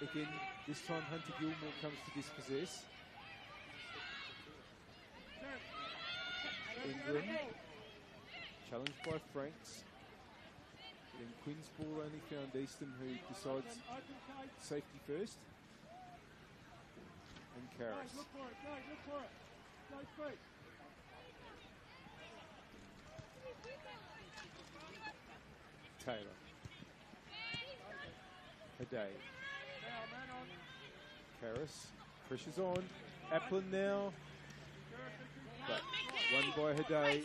again, this time Hunter Gilmore comes to dispossess. Ingram. Challenged by Franks. Then Quinn's ball only found Easton, who decides safety first. And Karras. Taylor. Haday. Karras. Pressure's on. Aplin now. But won by Haday.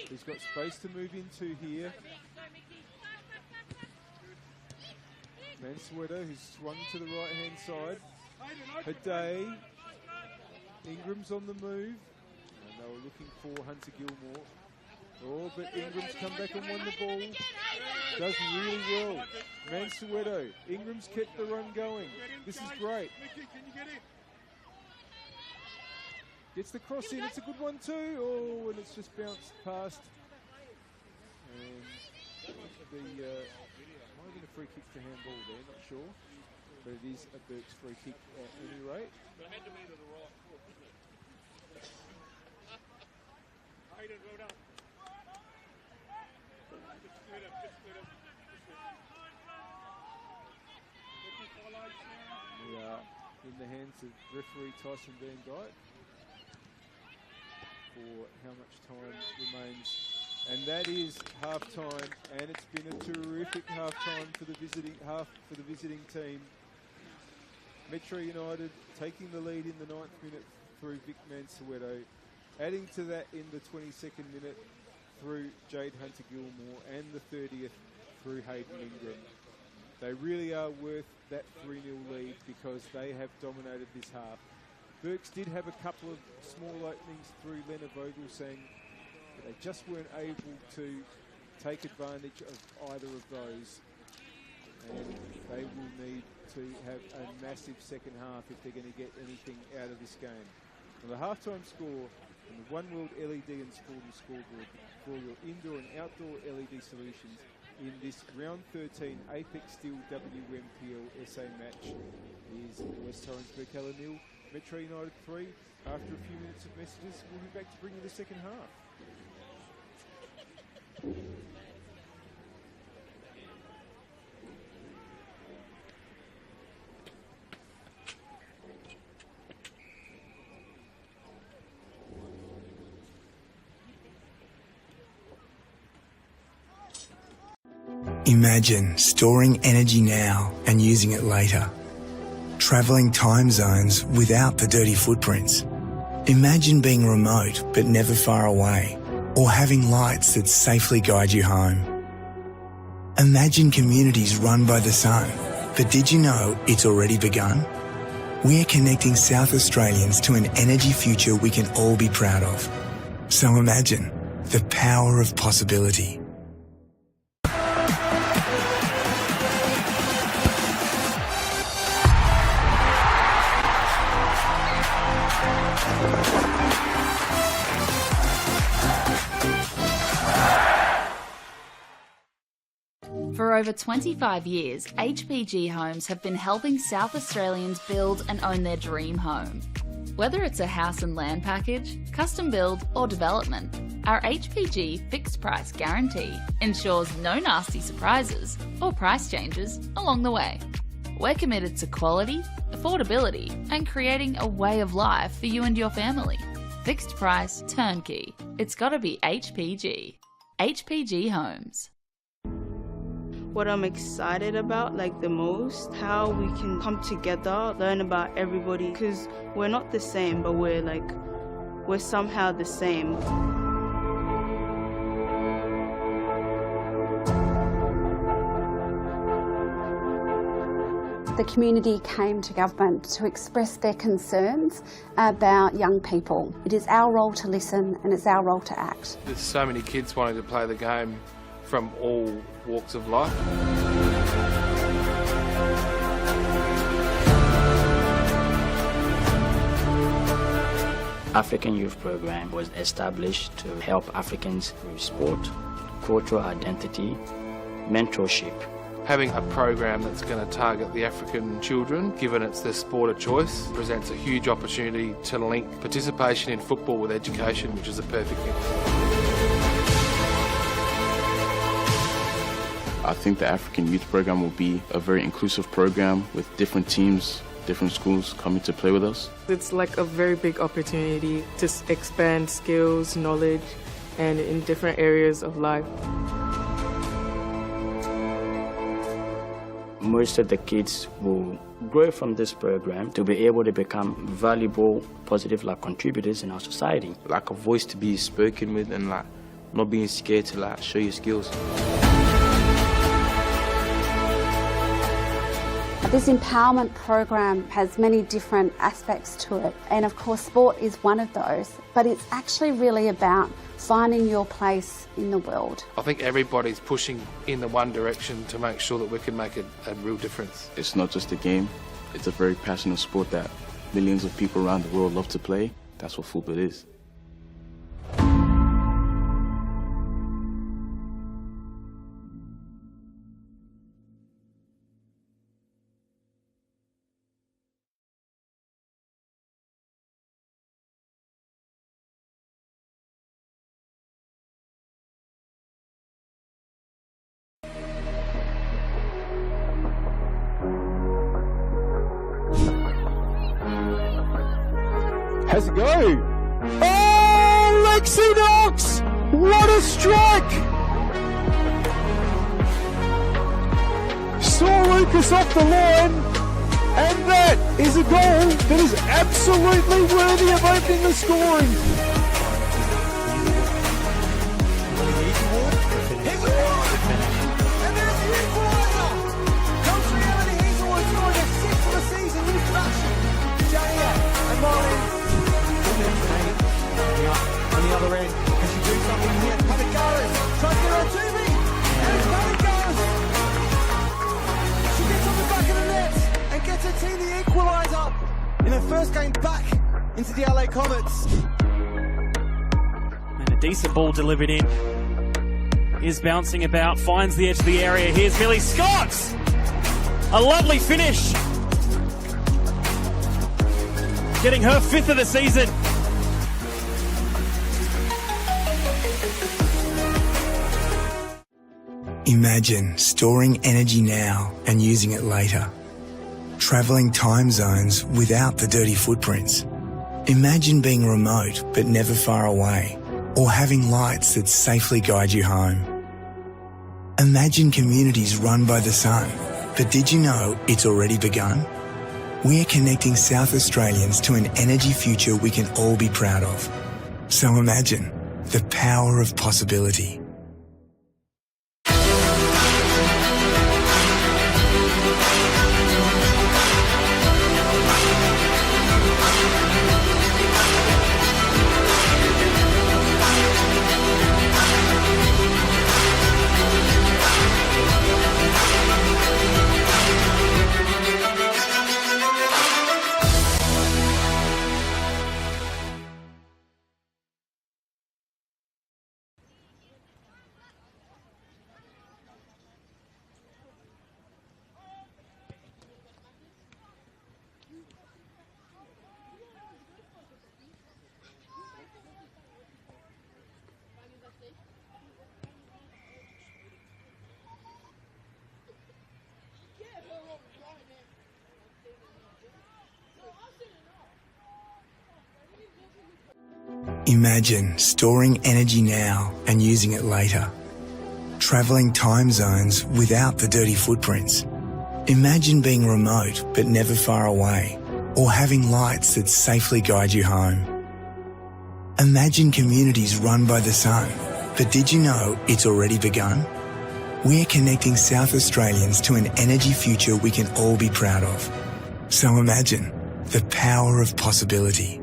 He's got space to move into here. Mansueto, who's swung to the right-hand side. Haday. Ingram's on the move. And they were looking for Hunter Gilmore. Oh, but Ingram's come back and won the ball. Does really well. Mansueto. Ingram's kept the run going. This is great. Gets the cross in. It's a good one too. Oh, and it's just bounced past. And the might have been a free kick to handball there, not sure. But it is a Burks free kick at any rate. We are in the hands of referee Tyson Van Dyke for how much time remains. And that is half-time, and it's been a terrific half-time for the visiting team. Metro United taking the lead in the 9th minute through Vic Mansueto, adding to that in the 22nd minute through Jade Hunter Gilmore, and the 30th through Hayden Ingram. They really are worth that 3-0 lead because they have dominated this half. Burks did have a couple of small openings through Lena Vogelsang, but they just weren't able to take advantage of either of those. And they will need to have a massive second half if they're going to get anything out of this game. And the halftime score and the One World LED and Sporting Scoreboard for your indoor and outdoor LED solutions in this round 13 Apex Steel WMPLSA match is West Torrens Birkalla 0, Metro United 3. After a few minutes of messages, we'll be back to bring you the second half. Imagine storing energy now and using it later. Travelling time zones without the dirty footprints. Imagine being remote but never far away, or having lights that safely guide you home. Imagine communities run by the sun, but did you know it's already begun? We're connecting South Australians to an energy future we can all be proud of. So imagine the power of possibility. For over 25 years, HPG Homes have been helping South Australians build and own their dream home. Whether it's a house and land package, custom build or development, our HPG fixed price guarantee ensures no nasty surprises or price changes along the way. We're committed to quality, affordability and creating a way of life for you and your family. Fixed price turnkey. It's gotta be HPG. HPG Homes. What I'm excited about the most, how we can come together, learn about everybody, because we're not the same, but we're somehow the same. The community came to government to express their concerns about young people. It is our role to listen and it's our role to act. There's so many kids wanting to play the game from all walks of life. African Youth Program was established to help Africans with sport, cultural identity, mentorship. Having a program that's going to target the African children, given it's their sport of choice, presents a huge opportunity to link participation in football with education, which is a perfect mix. I think the African Youth Program will be a very inclusive program with different teams, different schools coming to play with us. It's like a very big opportunity to expand skills, knowledge, and in different areas of life. Most of the kids will grow from this program to be able to become valuable, positive contributors in our society. Like a voice to be spoken with and not being scared to show your skills. This empowerment program has many different aspects to it, and of course sport is one of those, but it's actually really about finding your place in the world. I think everybody's pushing in the one direction to make sure that we can make a real difference. It's not just a game, it's a very passionate sport that millions of people around the world love to play. That's what football is. Has it go? Oh, Lexi Knox! What a strike! Saw Lucas off the line, and that is a goal that is absolutely worthy of opening the scoring. On the other end, can she do something here? Panicaris tries to get on to me, and Panicaris, she gets on the back of the net and gets her team the equaliser in her first game back into the LA Comets. And a decent ball delivered in. Is bouncing about, finds the edge of the area. Here's Millie Scott. A lovely finish. Getting her 5th of the season. Imagine storing energy now and using it later. Travelling time zones without the dirty footprints. Imagine being remote but never far away, or having lights that safely guide you home. Imagine communities run by the sun. But did you know it's already begun? We're connecting South Australians to an energy future we can all be proud of. So imagine the power of possibility. Imagine storing energy now and using it later. Travelling time zones without the dirty footprints. Imagine being remote but never far away, or having lights that safely guide you home. Imagine communities run by the sun. But did you know it's already begun? We're connecting South Australians to an energy future we can all be proud of. So imagine the power of possibility.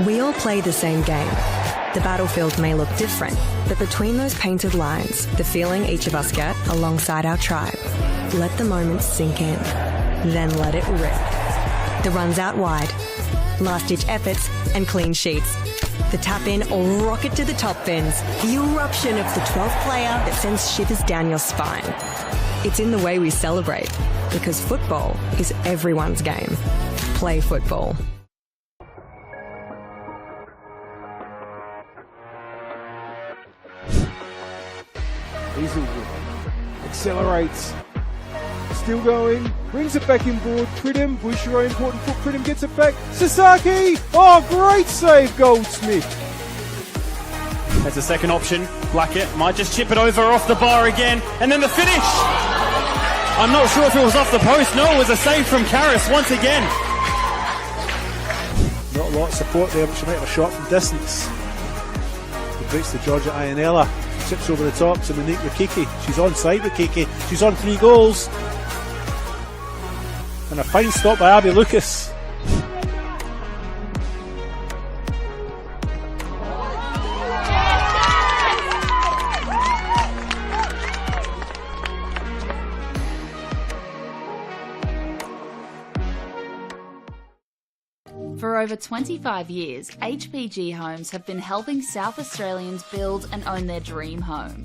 We all play the same game. The battlefield may look different, but between those painted lines, the feeling each of us get alongside our tribe. Let the moment sink in, then let it rip. The runs out wide, last-ditch efforts and clean sheets. The tap-in or rocket to the top bins. The eruption of the 12th player that sends shivers down your spine. It's in the way we celebrate, because football is everyone's game. Play football. Hazelwood accelerates, still going, brings it back inboard. Pridham, Bouchereau, important foot. Pridham gets it back. Sasaki! Oh, great save, Goldsmith. That's a second option. Blackett might just chip it over off the bar again, and then the finish. I'm not sure if it was off the post. No, it was a save from Karras once again. Not a lot of support there, but she might have a shot from distance. It breaks to Georgia Ianella. Chips over the top to Monique Rukiki. She's on side with Kiki. She's on 3 goals. And a fine stop by Abby Lucas. For over 25 years, HPG Homes have been helping South Australians build and own their dream home.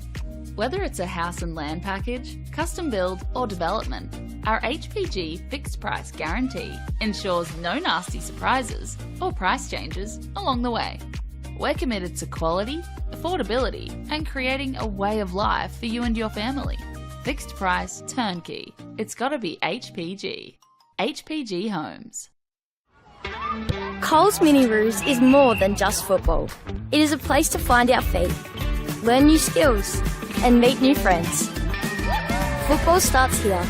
Whether it's a house and land package, custom build or development, our HPG fixed price guarantee ensures no nasty surprises or price changes along the way. We're committed to quality, affordability and creating a way of life for you and your family. Fixed price, turnkey. It's gotta be HPG. HPG Homes. Coles Mini Roos is more than just football. It is a place to find our feet, learn new skills, and meet new friends. Football starts here.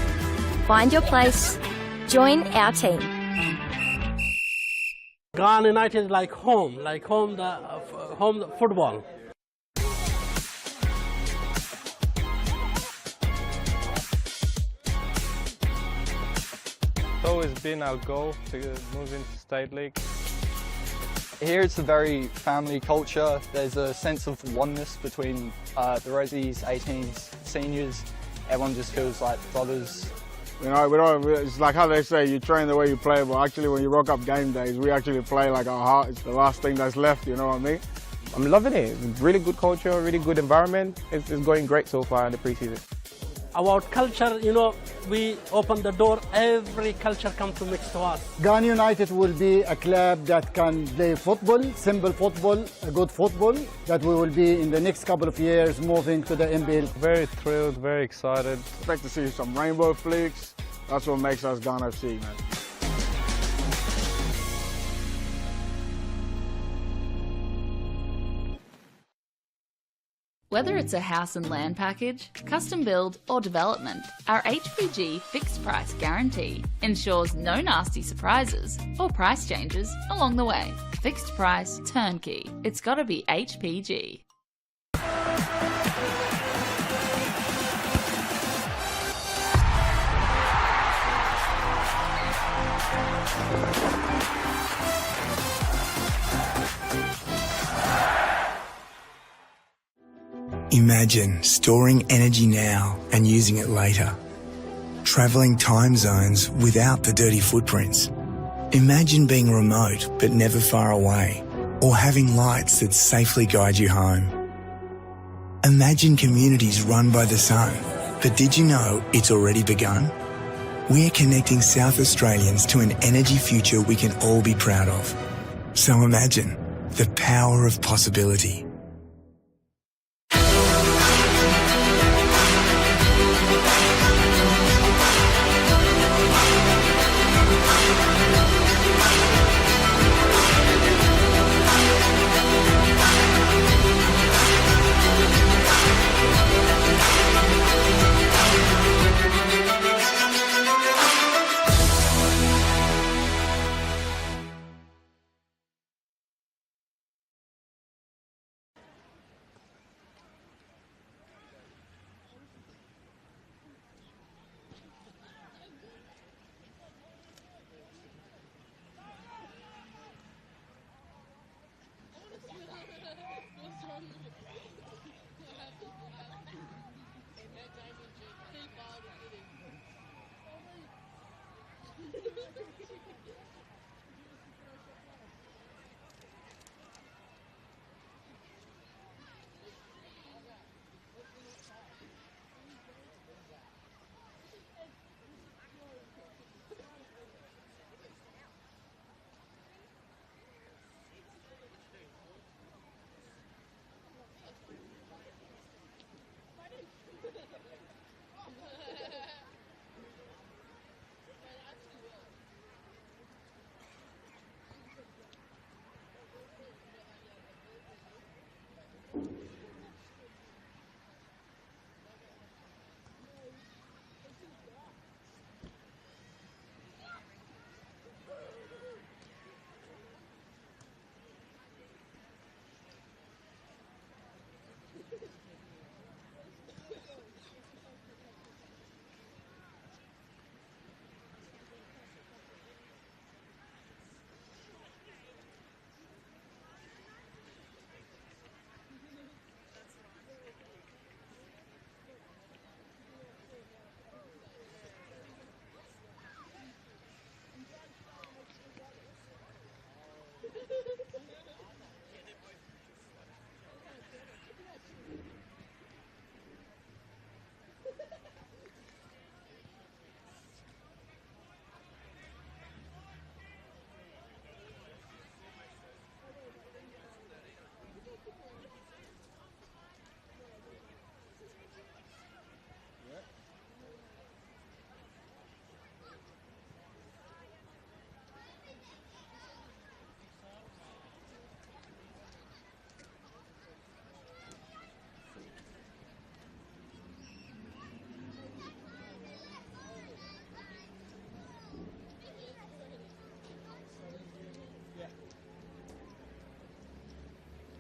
Find your place. Join our team. Ghana United like home the football. It's always been our goal to move into State League. Here it's a very family culture. There's a sense of oneness between the Rosies, 18s, seniors. Everyone just feels like brothers. You know, it's like how they say, you train the way you play, but actually when you rock up game days, we actually play like our heart is the last thing that's left, you know what I mean? I'm loving it. Really good culture, really good environment. It's going great so far in the preseason. About culture, we open the door, every culture comes to mix to us. Ghana United will be a club that can play football, simple football, a good football, that we will be in the next couple of years moving to the NPL. Very thrilled, very excited. Expect to see some rainbow flicks. That's what makes us Ghana FC, man. Whether it's a house and land package, custom build or development, our HPG fixed price guarantee ensures no nasty surprises or price changes along the way. Fixed price turnkey. It's gotta be HPG. Imagine storing energy now and using it later. Travelling time zones without the dirty footprints. Imagine being remote but never far away, or having lights that safely guide you home. Imagine communities run by the sun, but did you know it's already begun? We're connecting South Australians to an energy future we can all be proud of. So imagine the power of possibility.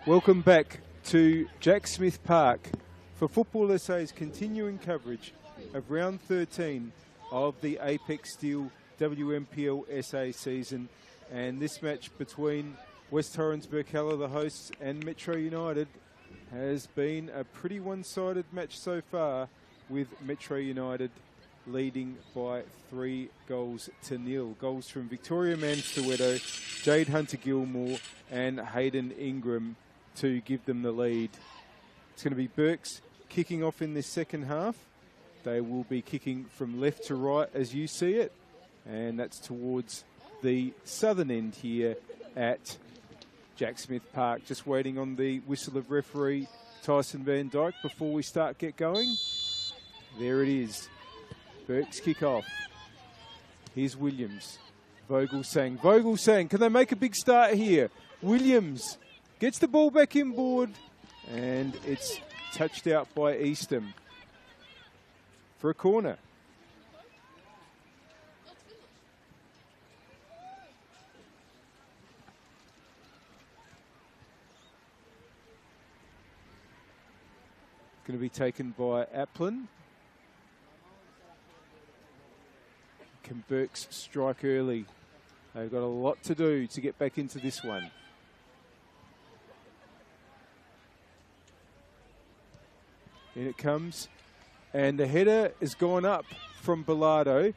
Welcome back to Jack Smith Park for Football SA's continuing coverage of round 13 of the Apex Steel WNPLSA season, and this match between West Torrens Birkalla, the hosts, and Metro United has been a pretty one-sided match so far, with Metro United leading by 3-0. Goals from Victoria Mansueto, Jade Hunter-Gilmore and Hayden Ingram to give them the lead. It's going to be Burks kicking off in this second half, They will be kicking from left to right as you see it, and that's towards the southern end here at Jack Smith Park. Just waiting on the whistle of referee Tyson Van Dyke before we get going. There it is. Burke's kick off. Here's Williams. Vogelsang. Vogelsang, can they make a big start here? Williams gets the ball back inboard, and it's touched out by Eastham for a corner. Going to be taken by Applin. Can Burks strike early? They've got a lot to do to get back into this one. In it comes, and the header has gone up from Bilardo.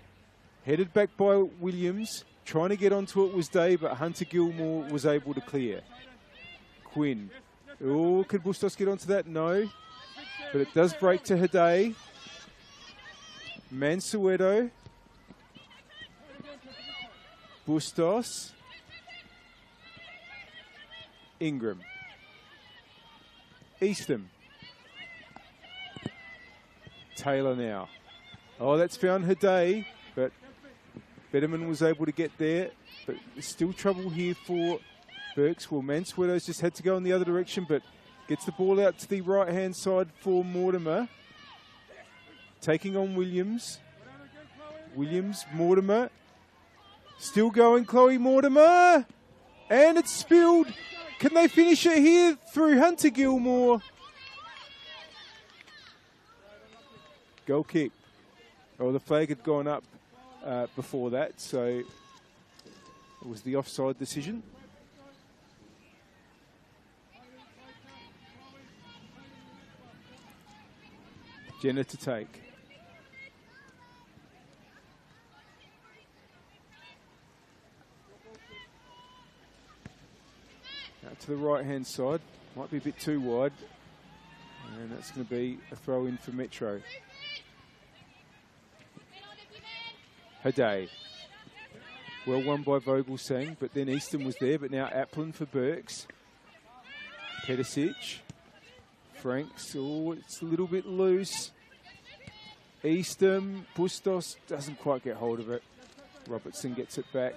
Headed back by Williams. Trying to get onto it was Day, but Hunter Gilmore was able to clear. Quinn. Oh, could Bustos get onto that? No. But it does break to Hidey. Mansueto. Bustos. Ingram. Eastham. Taylor now. Oh, that's found Hidey, but Betterman was able to get there. But there's still trouble here for Burks. Well, Mansueto's just had to go in the other direction, but gets the ball out to the right-hand side for Mortimer. Taking on Williams. Williams, Mortimer. Still going, Chloe Mortimer. And it's spilled. Can they finish it here through Hunter Gilmore? Goal kick. Oh, the flag had gone up before that, so it was the offside decision. Jenner to take. Out to the right-hand side. Might be a bit too wide. And that's going to be a throw-in for Metro. Hidey. Well won by Vogelsang, but then Easton was there, but now Applin for Burks. Pedicic. Franks, oh, it's a little bit loose. Eastham, Bustos doesn't quite get hold of it. Robertson gets it back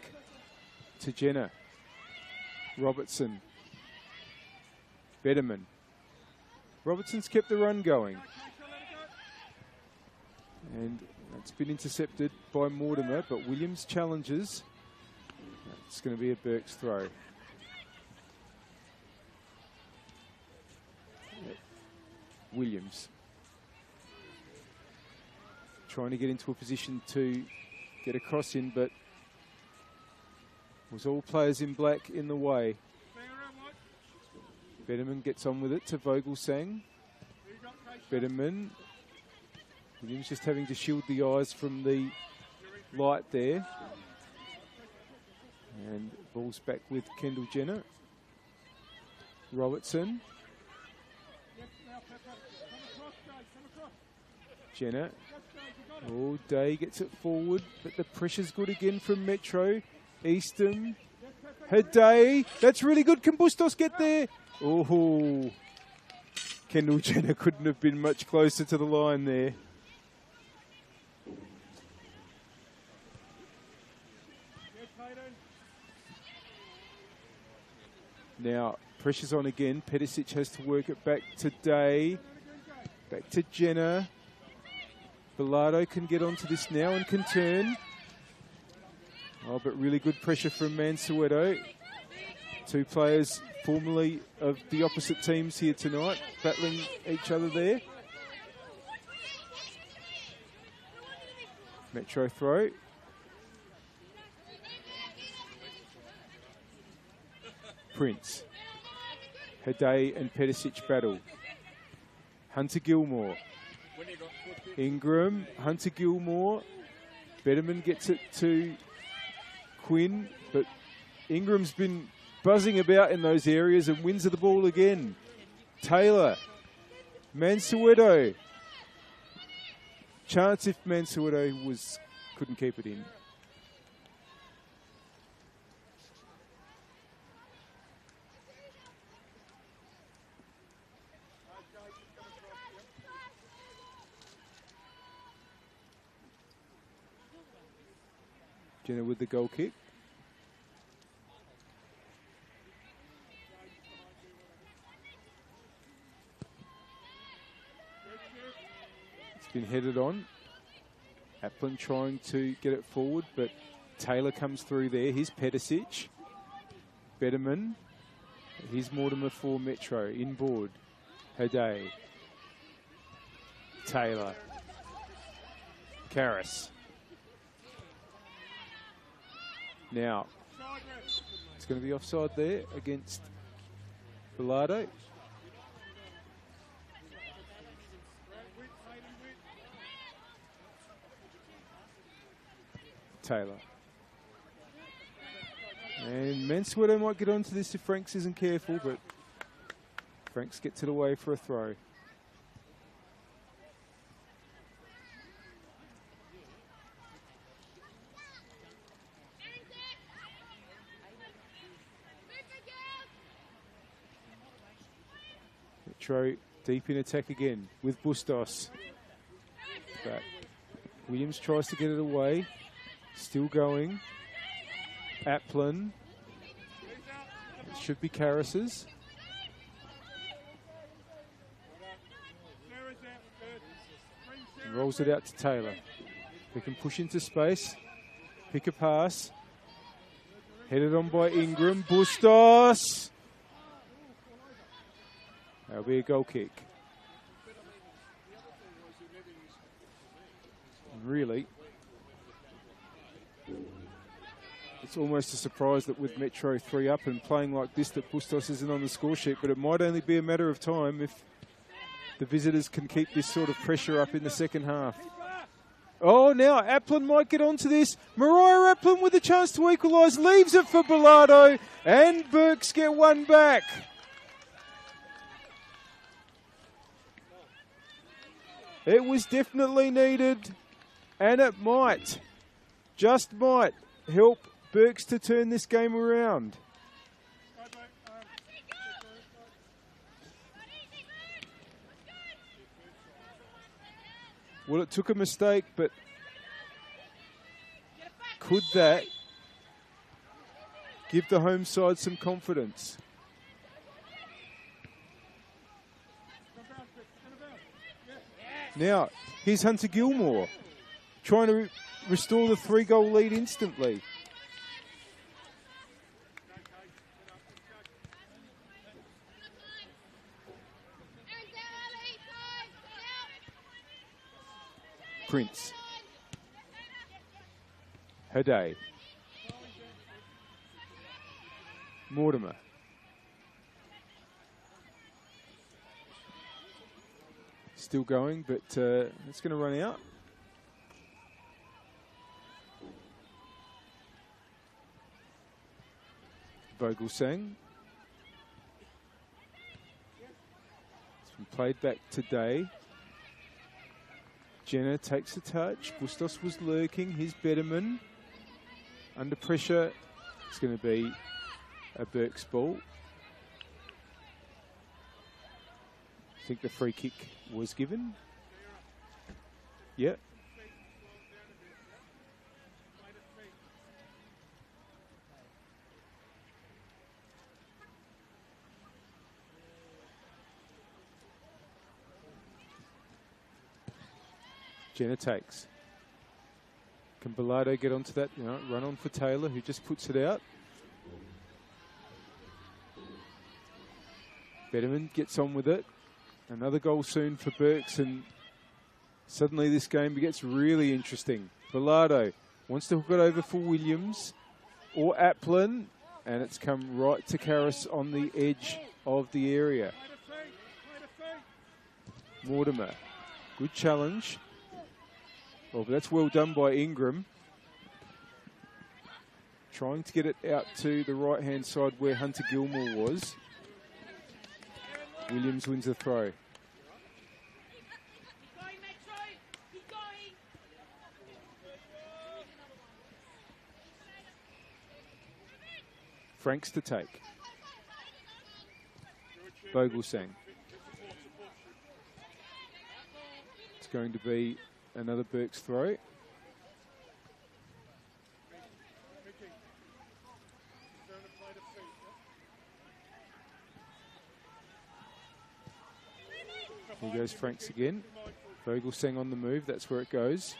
to Jenner. Robertson. Betterman. Robertson's kept the run going. And it's been intercepted by Mortimer, but Williams challenges. It's going to be a Burks throw. Williams. Trying to get into a position to get a cross in, but was all players in black in the way. Betterman gets on with it to Vogelsang. Betterman. Williams just having to shield the eyes from the light there. And ball's back with Kendall Jenner. Robertson. Jenner. Oh, Day gets it forward, but the pressure's good again from Metro. Eastham. Hidey. That's really good. Can Bustos get there? Oh, Kendall Jenner couldn't have been much closer to the line there. Now, pressure's on again. Pedicic has to work it back to Day. Back to Jenner. Bilardo can get onto this now and can turn. Oh, but really good pressure from Mansueto. Two players formerly of the opposite teams here tonight, battling each other there. Metro throw. Prince. Hidey and Pedicic battle. Hunter Gilmore. Ingram, Hunter Gilmore. Betterman gets it to Quinn, but Ingram's been buzzing about in those areas and wins the ball again. Taylor. Mansueto. chance if Mansueto couldn't keep it in. Jenner with the goal kick. It's been headed on. Applin trying to get it forward, but Taylor comes through there. Here's Pedicic. Betterman. Here's Mortimer for Metro. Inboard. Haday. Taylor. Karras. Now, it's going to be offside there against Bilardo. Taylor. And Mansueto might get onto this if Franks isn't careful, but Franks gets it away for a throw. Metro deep in attack again with Bustos. But Williams tries to get it away. Still going. Applin. It should be Karras's. Rolls it out to Taylor. They can push into space. Pick a pass. Headed on by Ingram. Bustos. That'll be a goal kick. And really, it's almost a surprise that with Metro 3 up and playing like this that Bustos isn't on the score sheet, but it might only be a matter of time if the visitors can keep this sort of pressure up in the second half. Oh, now Applin might get onto this. Mariah Applin with a chance to equalise, leaves it for Bilardo, and Burks get one back. It was definitely needed, and it might, just might, help Burks to turn this game around. Well, it took a mistake, but could that give the home side some confidence? Now, here's Hunter Gilmore trying to restore the 3-goal lead instantly. Prince. Haday. Mortimer. Still going, but it's going to run out. Vogelsang. It's been played back today. Jenner takes a touch. Bustos was lurking. Here's Betterman. Under pressure. It's going to be a Burks ball. I think the free kick was given. Yep. Jenner takes. Can Bilardo get onto that? No, run on for Taylor, who just puts it out. Betterman gets on with it. Another goal soon for Burks, and suddenly this game gets really interesting. Bilardo wants to hook it over for Williams or Applin, and it's come right to Karras on the edge of the area. Mortimer, good challenge. Well, but that's well done by Ingram. Trying to get it out to the right-hand side where Hunter Gilmore was. Williams wins the throw. Franks to take. Vogelsang. It's going to be another Burke's throw. Here goes Franks again. Vogelsang on the move, that's where it goes.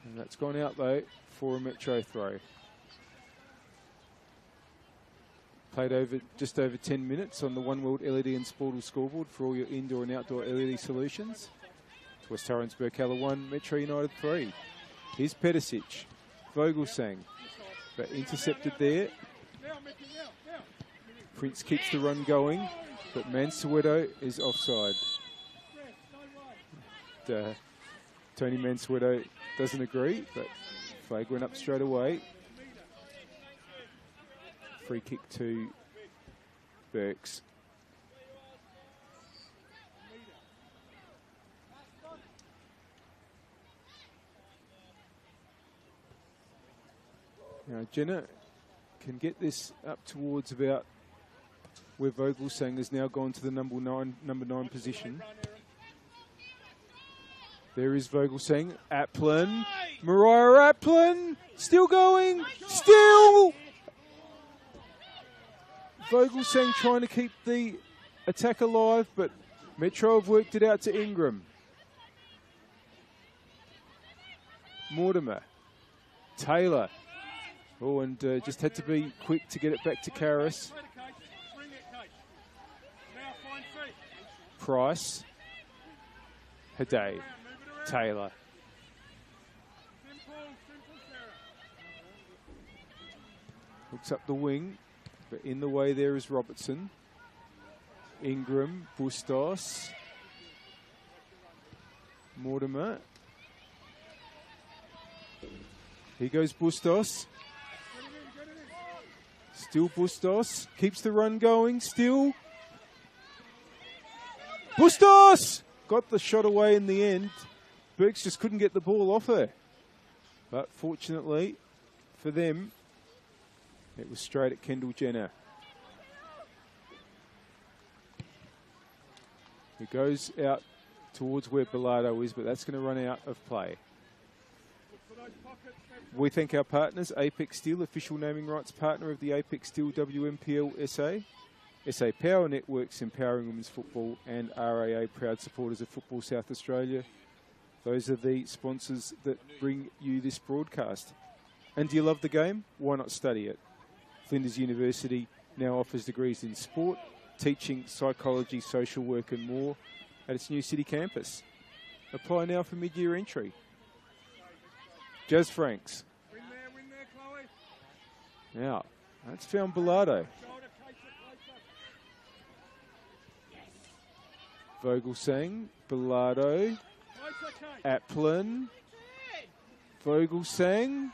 And that's gone out though for a Metro throw. Played over just over 10 minutes on the One World LED and Sportal scoreboard for all your indoor and outdoor LED solutions. It's West Torrens Birkalla 1, Metro United 3. Here's Pedicic. Vogelsang, but intercepted there. Prince keeps the run going, but Mansueto is offside. Tony Mansueto doesn't agree, but flag went up straight away. Free kick to Burks. Now Jenna can get this up towards about where Vogelsang has now gone to the number nine position. There is Vogelsang, Applin, Mariah Applin, still going, still! Vogelsang trying to keep the attack alive, but Metro have worked it out to Ingram. Mortimer, Taylor, oh, and just had to be quick to get it back to Karras. Price, Haday, Taylor. Hooks up the wing, but in the way there is Robertson. Ingram, Bustos, Mortimer. Here goes Bustos. Still Bustos, keeps the run going, still. Bustos! Got the shot away in the end. Burks just couldn't get the ball off her. But fortunately for them, it was straight at Kendall Jenner. It goes out towards where Bilardo is, but that's going to run out of play. We thank our partners, Apex Steel, official naming rights partner of the Apex Steel NPLSA. SA Power Networks, empowering women's football, and RAA, proud supporters of Football South Australia. Those are the sponsors that bring you this broadcast. And do you love the game? Why not study it? Flinders University now offers degrees in sport, teaching, psychology, social work and more at its new city campus. Apply now for mid-year entry. Jazz Franks. Now, that's found Bilardo. Vogelsang, Bilardo, Applin, Vogelsang,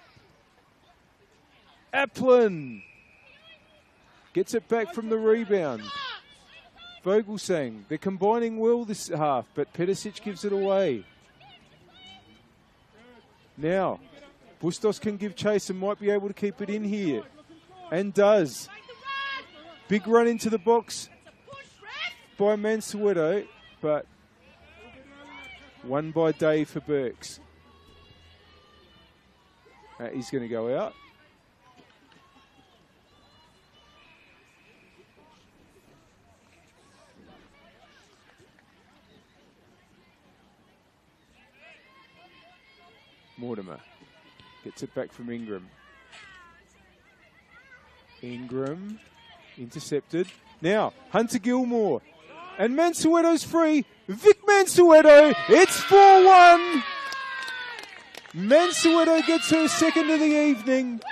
Applin gets it back from the rebound. Vogelsang, they're combining well this half, but Pedicic gives it away. Now, Bustos can give chase and might be able to keep it in here, and does. Big run into the box by Mansueto, but one by day for Burks. He's going to go out. Mortimer gets it back from Ingram. Ingram intercepted. Now, Hunter Gilmore. And Mansueto's free. Vic Mansueto. It's 4-1. Mansueto gets her second of the evening.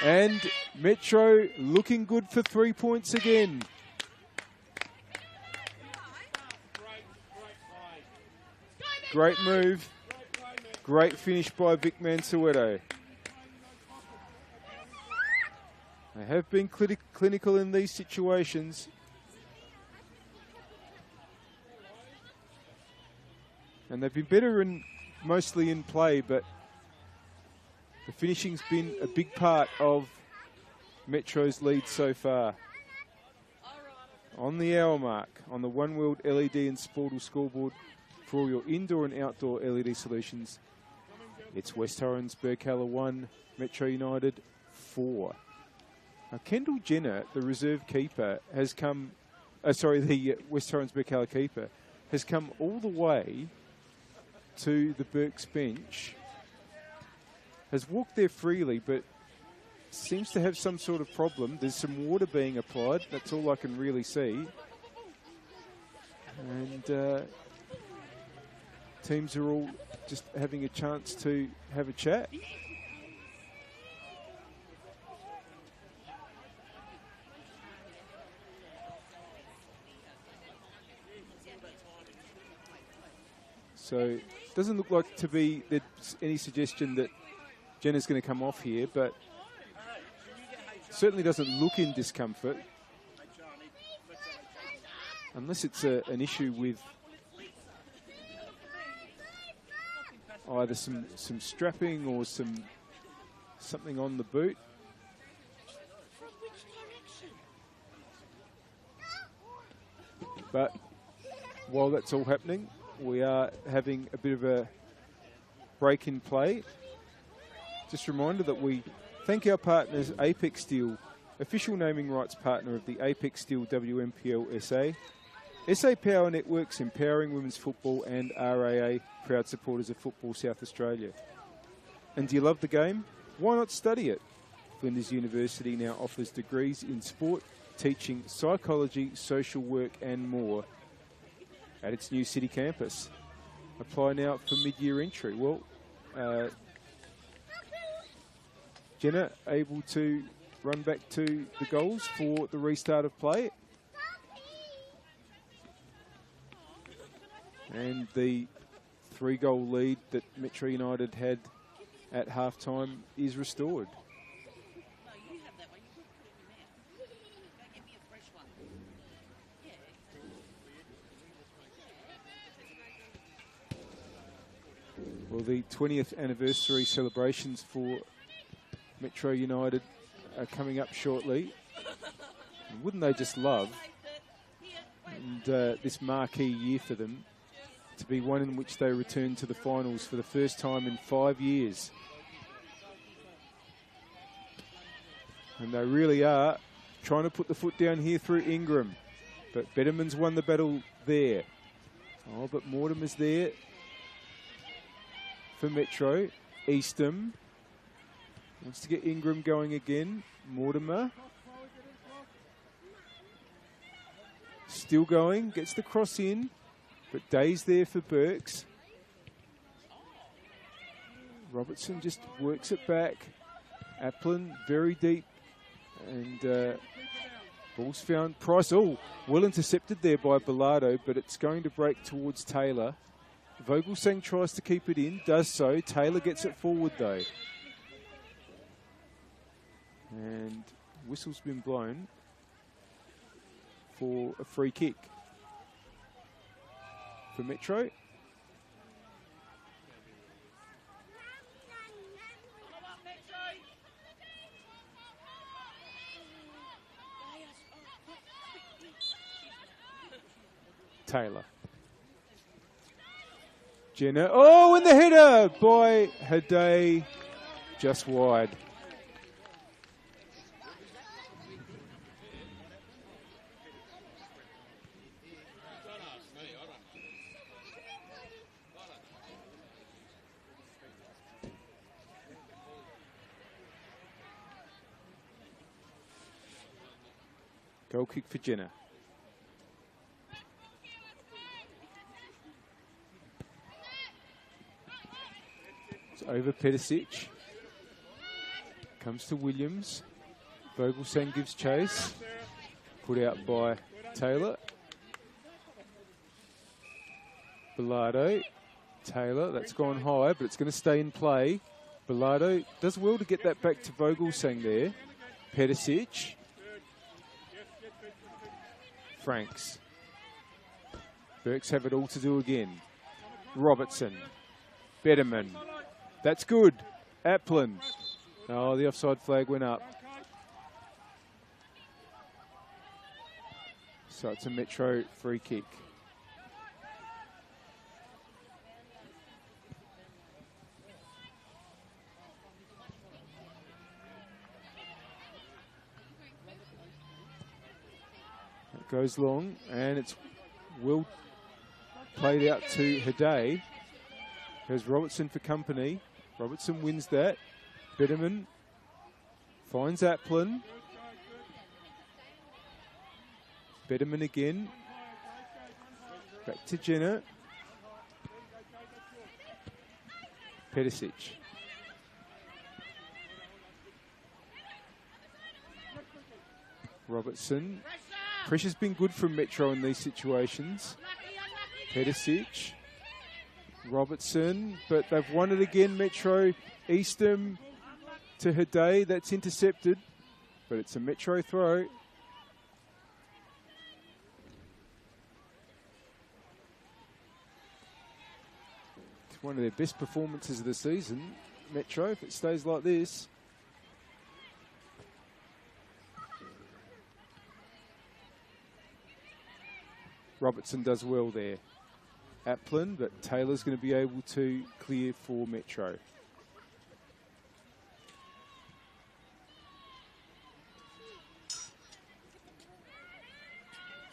And Metro looking good for 3 points again. Great move. Great finish by Vic Mansueto. They have been clinical in these situations. And they've been better mostly in play, but The finishing's been a big part of Metro's lead so far. On the hour mark, on the One World LED and Sportal scoreboard for all your indoor and outdoor LED solutions, it's West Torrens Birkalla 1, Metro United 4. Now, Kendall Jenner, the reserve keeper, has come, the West Torrens Birkalla keeper, has come all the way to the Burks bench, has walked there freely, but seems to have some sort of problem. There's some water being applied. That's all I can really see. And teams are all just having a chance to have a chat. So it doesn't look like to be there's any suggestion that Jenna's going to come off here, but certainly doesn't look in discomfort. Unless it's an issue with either some strapping or something on the boot. But while that's all happening, we are having a bit of a break in play. Just a reminder that we thank our partners, Apex Steel, official naming rights partner of the Apex Steel WNPLSA, SA Power Networks, empowering women's football, and RAA, proud supporters of Football South Australia. And do you love the game? Why not study it? Flinders University now offers degrees in sport, teaching, psychology, social work and more at its new city campus. Apply now for mid-year entry. Well, Jenna able to run back to the goals for the restart of play. And the 3-goal lead that Metro United had at halftime is restored. Well, the 20th anniversary celebrations for Metro United are coming up shortly. And wouldn't they just love and, this marquee year for them to be one in which they return to the finals for the first time in 5 years. And they really are trying to put the foot down here through Ingram. But Betterman's won the battle there. Oh, but Mortimer's there for Metro. Eastham wants to get Ingram going again. Mortimer still going, gets the cross in, but Day's there for Burks. Robertson just works it back. Applin very deep, and ball's found. Price, oh, well intercepted there by Bilardo, but it's going to break towards Taylor. Vogelsang tries to keep it in, does so. Taylor gets it forward though. And whistle's been blown for a free kick for Metro. Taylor. Jenner. Oh, and the header by Haday, just wide. Goal kick for Jenner. It's over Pedicic. Comes to Williams. Vogelsang gives chase. Put out by Taylor. Bilardo. Taylor, that's gone high, but it's going to stay in play. Bilardo does well to get that back to Vogelsang there. Pedicic. Franks. Burks have it all to do again. Robertson. Betterman. That's good. Applin. Oh, the offside flag went up. So it's a Metro free kick. It goes long, and it's well played out to Hade. Goes Robertson for company. Robertson wins that. Bitterman finds Applin. Bitterman again. Back to Jenner. Pedicic. Robertson. Pressure's been good from Metro in these situations. Pedicic. Robertson, but they've won it again, Metro. Eastham to Hade, that's intercepted, but it's a Metro throw. It's one of their best performances of the season, Metro, if it stays like this. Robertson does well there. Applin, but Taylor's going to be able to clear for Metro.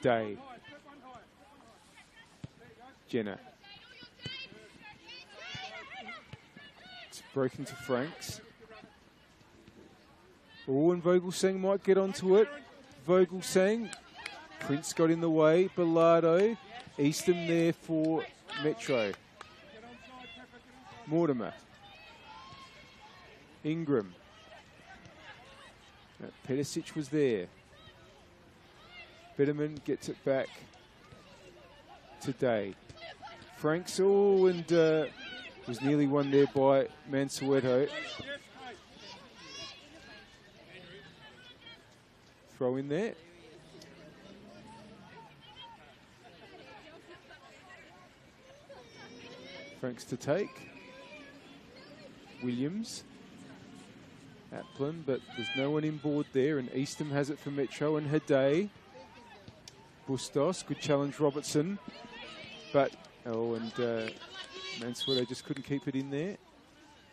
Day. Jenner. It's broken to Franks. Oh, and Vogelsang might get onto it. Vogelsang. Prince got in the way. Bilardo. Eastham there for Metro. Mortimer. Ingram. Pedicic was there. Bitterman gets it back today. Franks, oh, and was nearly won there by Mansueto. Throw in there. Franks to take. Williams. Applin, but there's no one in board there, and Eastham has it for Metro, and Hade. Bustos, good challenge, Robertson. But, oh, and Mansueto just couldn't keep it in there.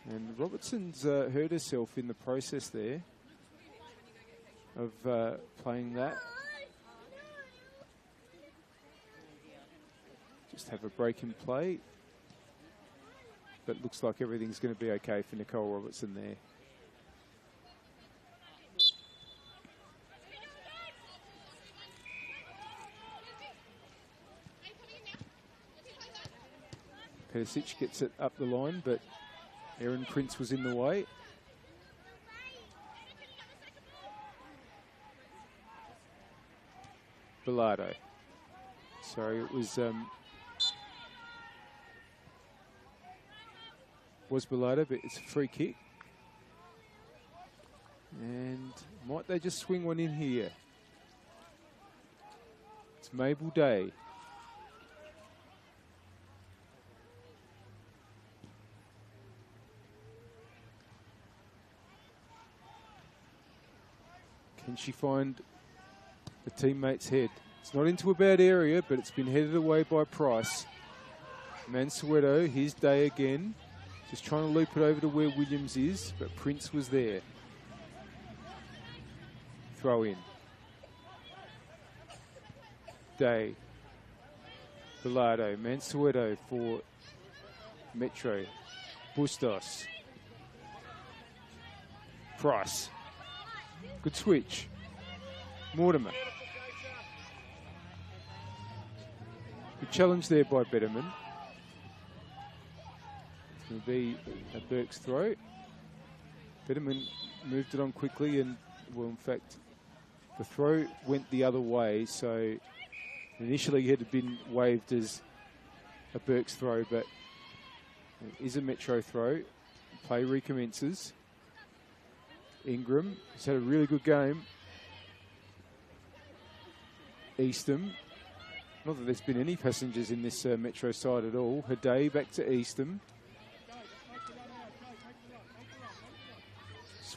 And Robertson's hurt herself in the process there of playing that. Just have a break in play. But looks like everything's going to be okay for Nicole Robertson there. Pedicic gets it up the line, but Aaron Prince was in the way. Bilardo. Sorry, it was Bilardo, but it's a free kick. And might they just swing one in here? It's Mabel Day. Can she find the teammate's head? It's not into a bad area, but it's been headed away by Price. Mansueto, his day again. Just trying to loop it over to where Williams is, but Prince was there. Throw in. Day. Bilardo. Mansueto for Metro. Bustos. Price. Good switch. Mortimer. Good challenge there by Bitterman. It's going to be a Burke's throw. Bitterman moved it on quickly, and, well, in fact, the throw went the other way, so initially it had been waved as a Burke's throw, but it is a Metro throw. Play recommences. Ingram has had a really good game. Eastham. Not that there's been any passengers in this Metro side at all. Hade back to Eastham.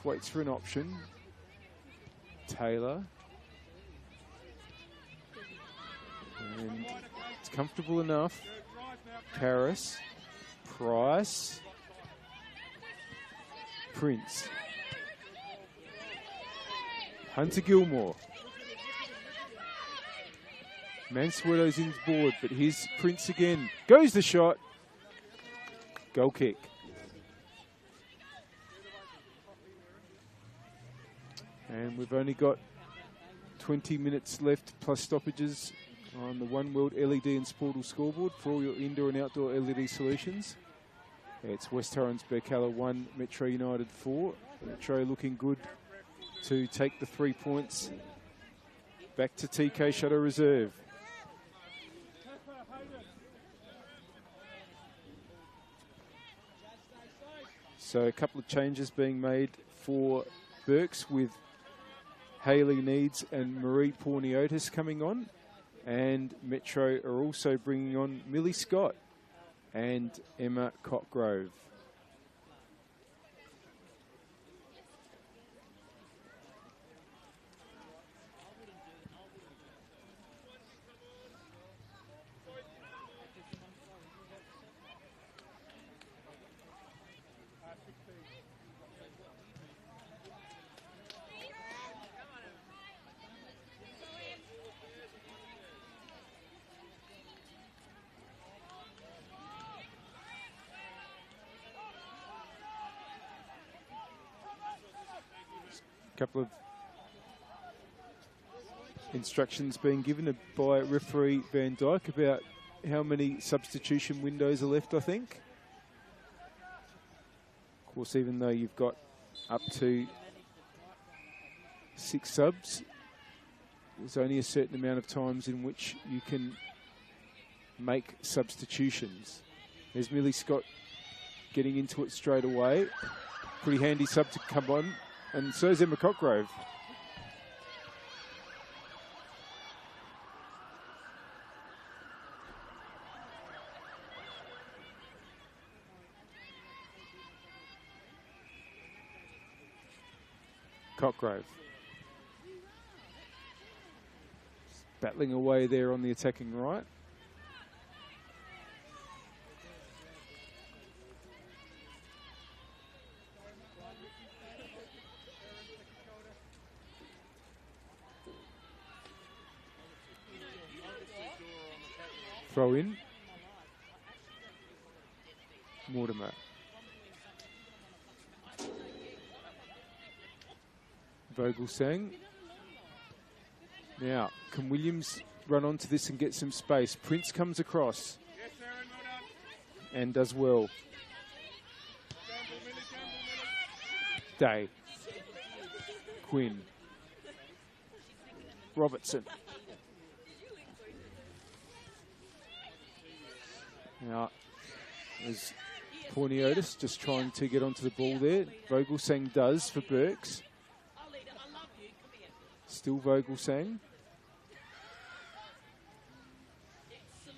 Just waits for an option. Taylor. And it's comfortable enough. Paris. Price. Prince. Hunter Gilmore. Mansueto's in board, but here's Prince again. Goes the shot. Goal kick. And we've only got 20 minutes left plus stoppages on the One World LED and Sportal scoreboard for all your indoor and outdoor LED solutions. Yeah, it's West Torrens Birkalla 1, Metro United 4. Metro looking good to take the 3 points back to TK Shutter Reserve. So a couple of changes being made for Berks with Hayley Needs and Marie Porniotis coming on. And Metro are also bringing on Millie Scott and Emma Cockgrove. Couple of instructions being given by referee Van Dyke about how many substitution windows are left, I think. Of course, even though you've got up to 6 subs, there's only a certain amount of times in which you can make substitutions. There's Millie Scott getting into it straight away. Pretty handy sub to come on. And so is Emma Cockgrove. Cockgrove. Battling away there on the attacking right. Throw in. Mortimer. Vogelsang. Now, can Williams run onto this and get some space? Prince comes across and does well. Day. Quinn. Robertson. Now, there's Porniotis just trying to get onto the ball there. Vogelsang does for Burks. Still Vogelsang.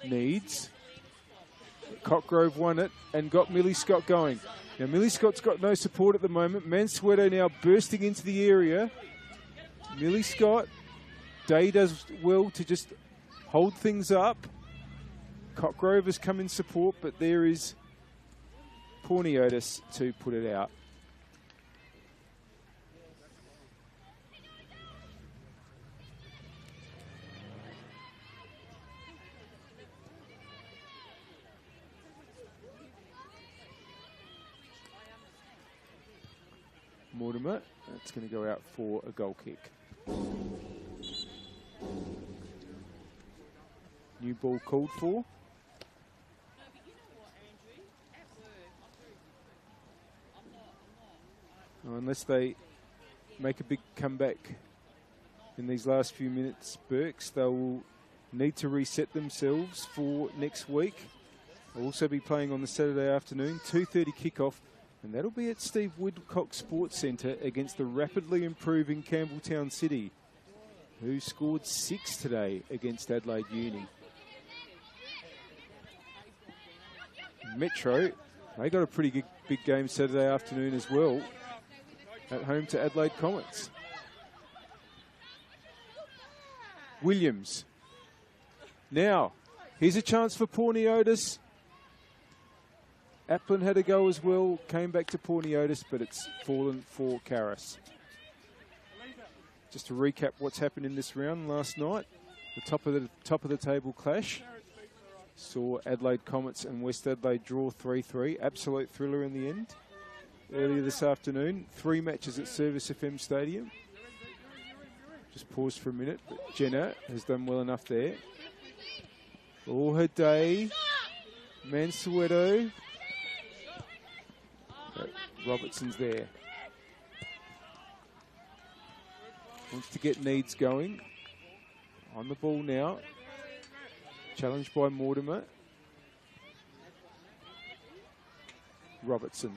Needs. Cockgrove won it and got Millie Scott going. Now, Millie Scott's got no support at the moment. Mansueto now bursting into the area. Millie Scott. Day does well to just hold things up. Cockgrove has come in support, but there is Porniotis to put it out. Mortimer, that's going to go out for a goal kick. New ball called for. Unless they make a big comeback in these last few minutes, Burks, they'll need to reset themselves for next week. They'll also be playing on the Saturday afternoon, 2:30 kickoff, and that'll be at Steve Woodcock Sports Centre against the rapidly improving Campbelltown City, who scored 6 today against Adelaide Uni. Metro, they got a pretty big game Saturday afternoon as well at home to Adelaide Comets. Williams. Now, here's a chance for Porniotis. Applin had a go as well, came back to Porniotis, but it's fallen for Karras. Just to recap what's happened in this round last night, the top of the table clash saw Adelaide Comets and West Adelaide draw 3-3. Absolute thriller in the end. Earlier this afternoon, 3 matches at Service FM Stadium. Just pause for a minute, but Jenna has done well enough there. All her day, Mansueto. Robertson's there. Wants to get Needs going. On the ball now. Challenged by Mortimer. Robertson.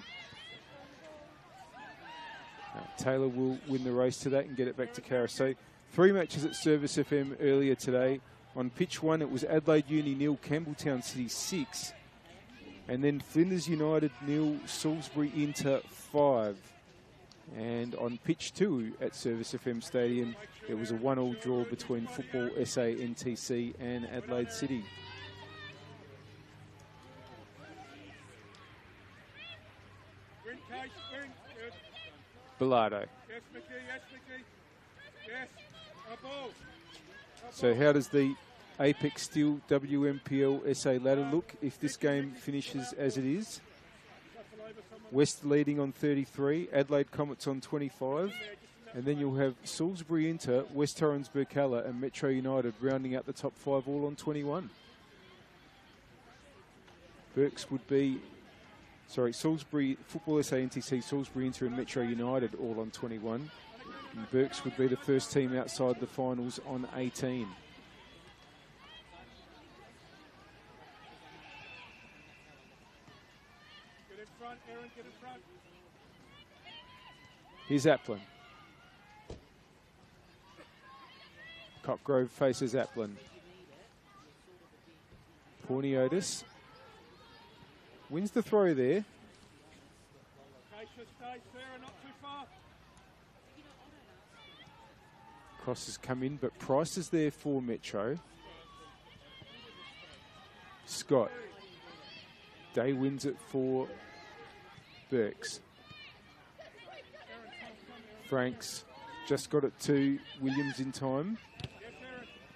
Taylor will win the race to that and get it back to Karras. So 3 matches at Service FM earlier today. On pitch 1, it was Adelaide Uni 0, Campbelltown City 6. And then Flinders United 0, Salisbury Inter 5. And on pitch 2 at Service FM Stadium, it was a 1-1 draw between Football SA NTC and Adelaide City. Bilardo. So how does the Apex Steel WMPL SA ladder look if this game finishes as it is? West leading on 33, Adelaide Comets on 25, and then you'll have Salisbury Inter, West Torrens Birkalla and Metro United rounding out the top 5 all on 21. Burks would be, Salisbury, Football SA NTC, Salisbury Inter and Metro United all on 21. And Burks would be the first team outside the finals on 18. Here's Applin. Copgrove faces Applin. Porniotis wins the throw there. Crosses come in, but Price is there for Metro. Scott. Day wins it for Burks. Franks just got it to Williams in time.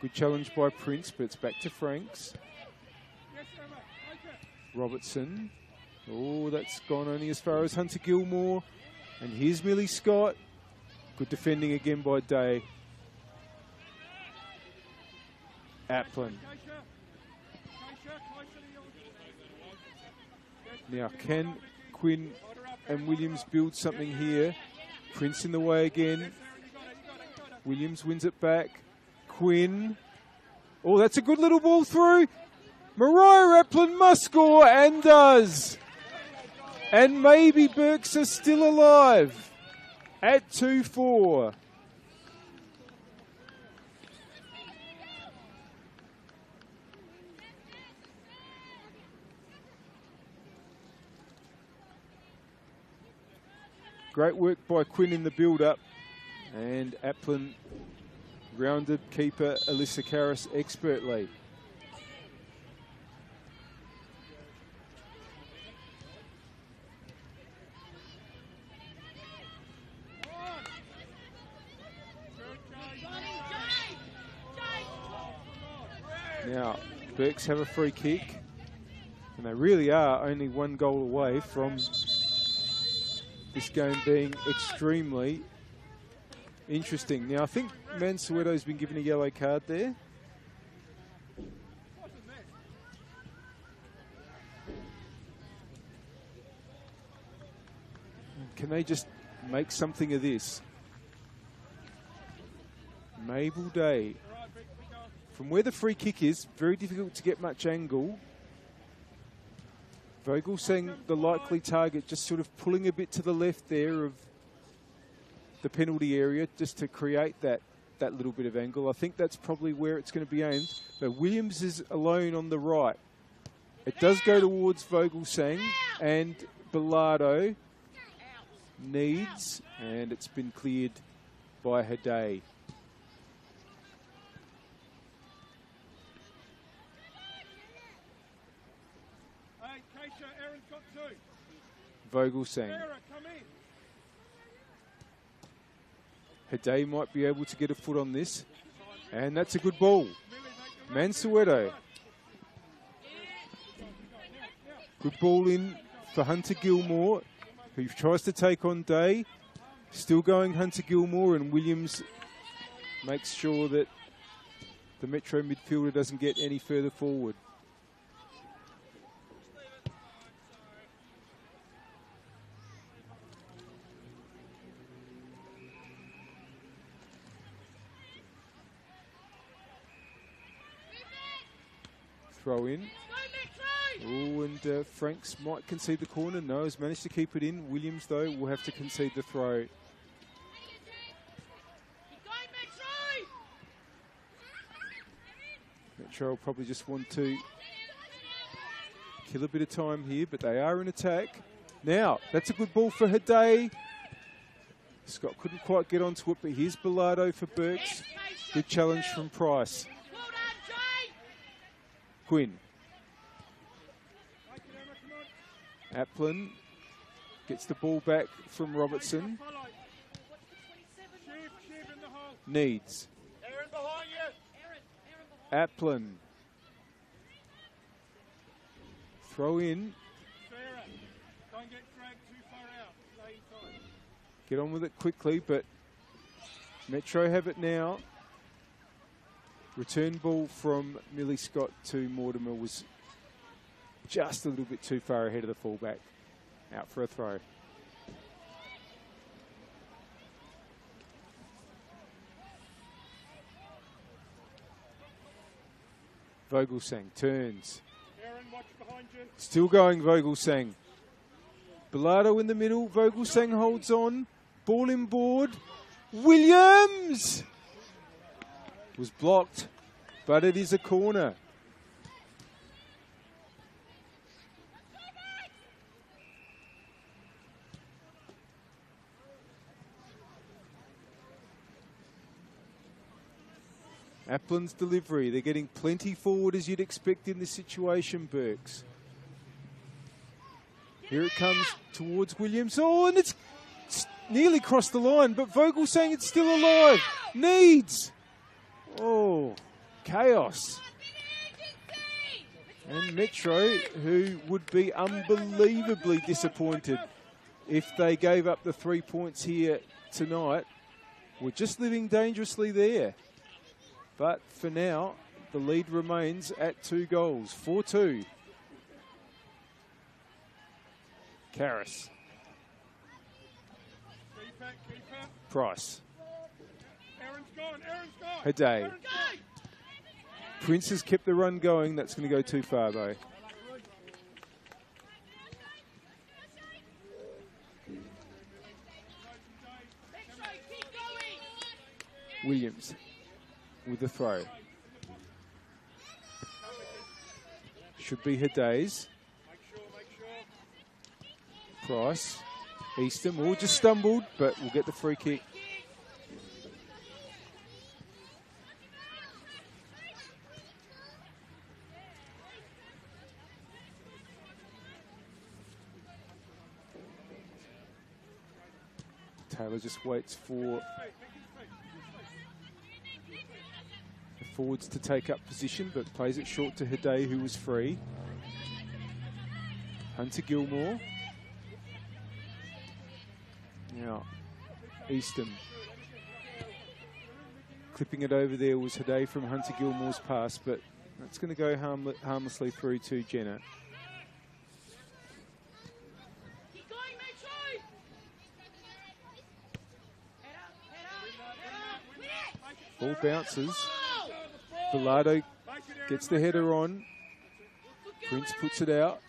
Good challenge by Prince, but it's back to Franks. Robertson. Oh, that's gone only as far as Hunter Gilmore. And here's Millie Scott. Good defending again by Day. Applin. Now, can Quinn and Williams build something here? Prince in the way again. Williams wins it back. Quinn. Oh, that's a good little ball through. Mariah Applin must score and does. And maybe Burks are still alive at 2-4. Great work by Quinn in the build-up, and Applin rounded keeper Alyssa Karras expertly. Now, Burks have a free kick, and they really are only 1 goal away from this game being extremely interesting. Now, I think Mansueto's been given a yellow card there. Can they just make something of this? Mabel Day. From where the free kick is, very difficult to get much angle. Vogel saying the likely target, just sort of pulling a bit to the left there of the penalty area just to create that little bit of angle. I think that's probably where it's going to be aimed. But Williams is alone on the right. It does go towards Vogelsang and Bilardo. Needs, and it's been cleared by Haday. Vogelsang. Haday might be able to get a foot on this, and that's a good ball. Mansueto. Good ball in for Hunter Gilmore, who tries to take on Day. Still going Hunter Gilmore, and Williams makes sure that the Metro midfielder doesn't get any further forward. Throw in. Oh, and Franks might concede the corner. No, has managed to keep it in. Williams, though, will have to concede the throw. Metro will probably just want to kill a bit of time here, but they are in attack. Now, that's a good ball for Haday. Scott couldn't quite get onto it, but here's Bilardo for Burks. Good challenge from Price. Quinn. Applin gets the ball back from Robertson. Needs. Applin. Throw in. Get on with it quickly, but Metro have it now. Return ball from Millie Scott to Mortimer was just a little bit too far ahead of the fullback. Out for a throw. Vogelsang turns. Still going Vogelsang. Bilardo in the middle. Vogelsang holds on. Ball in board. Williams! Was blocked, but it is a corner. Applin's delivery. They're getting plenty forward as you'd expect in this situation, Burks. Here it comes towards Williams. Oh, and it's nearly crossed the line, but Vogelsang it's still alive. Needs. Oh, chaos. And Metro, who would be unbelievably disappointed if they gave up the 3 points here tonight, were just living dangerously there. But for now, the lead remains at 2 goals, 4-2. Karras. Price. Haday. Prince has kept the run going. That's going to go too far, though. Williams with the throw. Should be Haday's. Price. Easton all just stumbled, but we'll get the free kick. Taylor just waits for the forwards to take up position, but plays it short to Haday, who was free. Hunter Gilmore. Now, Easton. Clipping it over there was Haday from Hunter Gilmore's pass, but that's going to go harmlessly through to Jenner. Ball bounces. Bilardo gets the header on. Prince puts it out.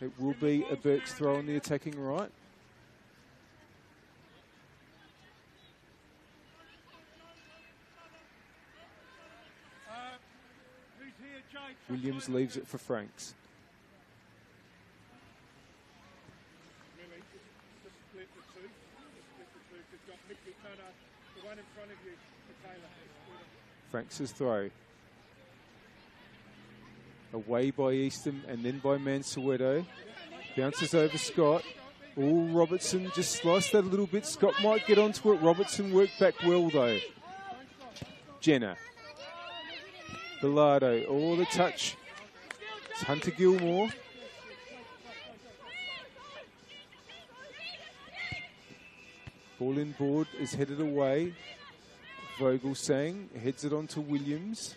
It will be a Burks throw on the attacking right. Williams leaves it for Franks. Franks' throw. Away by Eastham and then by Mansueto. Bounces over Scott. Oh, Robertson just sliced that a little bit. Scott might get onto it. Robertson worked back well though. Jenner. Bilardo. Oh, the touch. It's Hunter Gilmore. Ball in board is headed away. Vogelsang heads it on to Williams.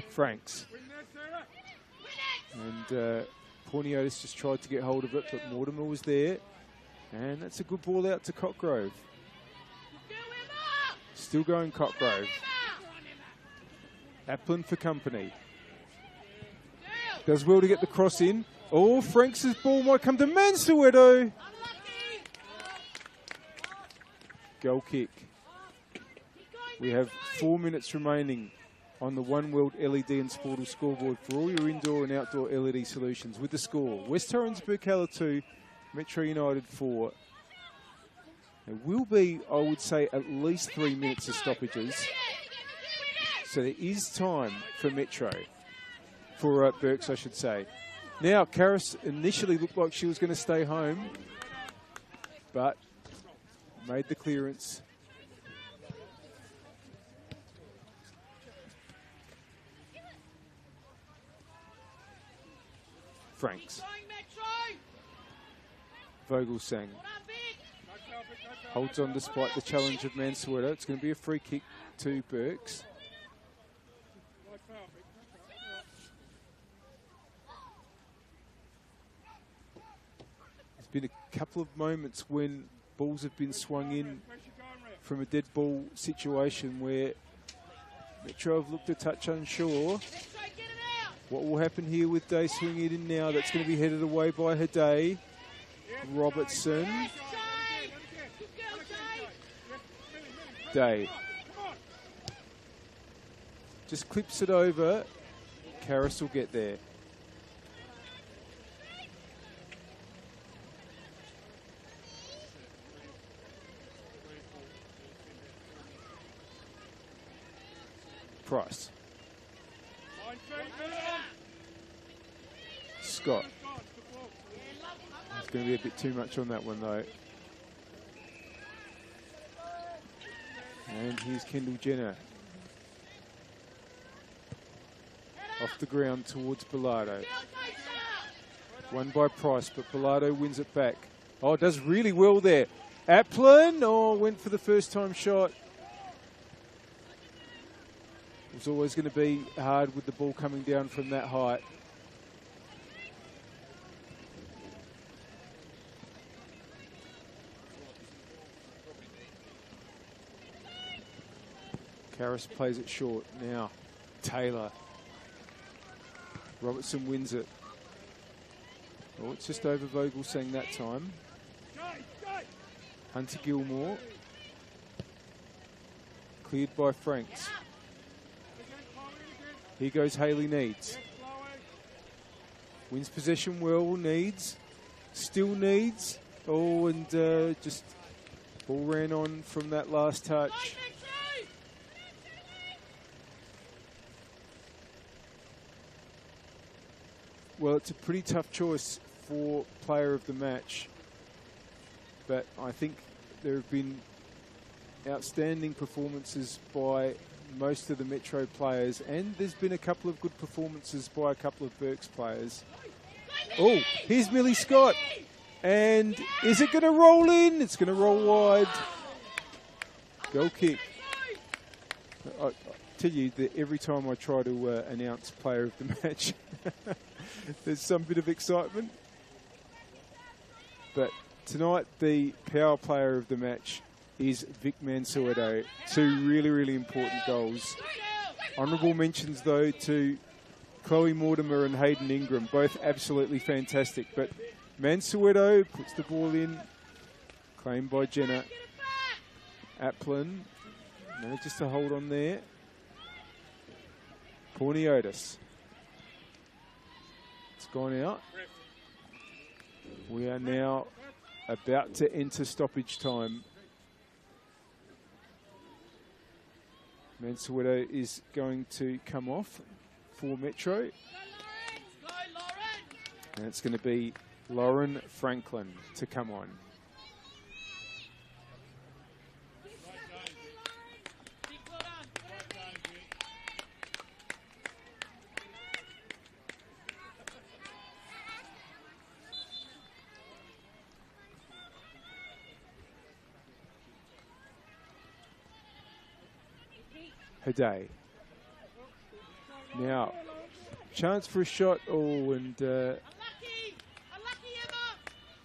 Franks. And Porniotis just tried to get hold of it, but Mortimer was there. And that's a good ball out to Cotgrove. Still going Cotgrove. Applin for company. Does well to get the cross in. Oh, Franks' ball might come to Mansueto. Goal kick. We have 4 minutes remaining on the One World LED and Sportal scoreboard for all your indoor and outdoor LED solutions. With the score, West Torrens Birkalla 2, Metro United 4. There will be, I would say, at least 3 minutes of stoppages. So there is time for Metro, for Berks, I should say. Now, Karis initially looked like she was going to stay home, but made the clearance. Franks. Vogelsang. Holds on despite the challenge of Mansueto. It's going to be a free kick to Berks. There's been a couple of moments when balls have been swung in from a dead ball situation where Metro have looked a touch unsure. What will happen here with Day swinging it in now? That's going to be headed away by her Day. Robertson. Day. Just clips it over. Karis will get there. Price. Scott. It's going to be a bit too much on that one though. And here's Kendall Jenner. Off the ground towards Bilardo. Won by Price, but Bilardo wins it back. Oh, does really well there. Applin, oh, went for the first time shot. It was always going to be hard with the ball coming down from that height. Karis plays it short. Now, Taylor. Robertson wins it. Oh, it's just over Vogelsang that time. Hunter Gilmore. Cleared by Franks. Here goes Hayley Needs. Wins possession well, Needs. Still Needs. Oh, and just ball ran on from that last touch. Well, it's a pretty tough choice for player of the match, but I think there have been outstanding performances by most of the Metro players, and there's been a couple of good performances by a couple of Berks players. Oh, here's Millie Scott, and is it going to roll in? It's going to roll wide. Goal kick. I tell you that every time I try to announce player of the match, there's some bit of excitement. But tonight, the power player of the match is Vic Mansueto. 2 really, really important goals. Honourable mentions, though, to Chloe Mortimer and Hayden Ingram, both absolutely fantastic. But Mansueto puts the ball in, claimed by Jenner. Applin, no, just a hold on there. Porniotis. It's gone out. We are now about to enter stoppage time. Mansueto is going to come off for Metro. And it's going to be Lauren Franklin to come on. Haday. Now, chance for a shot. Oh, and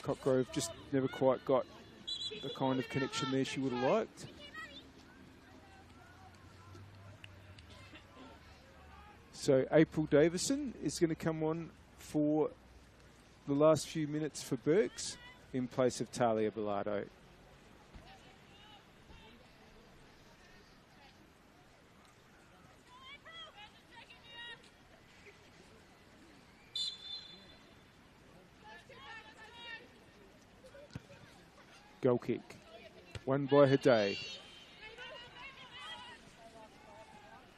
Cockgrove just never quite got the kind of connection there she would have liked. So April Davison is going to come on for the last few minutes for Berks in place of Talia Bilardo. Goal kick, won by Haday.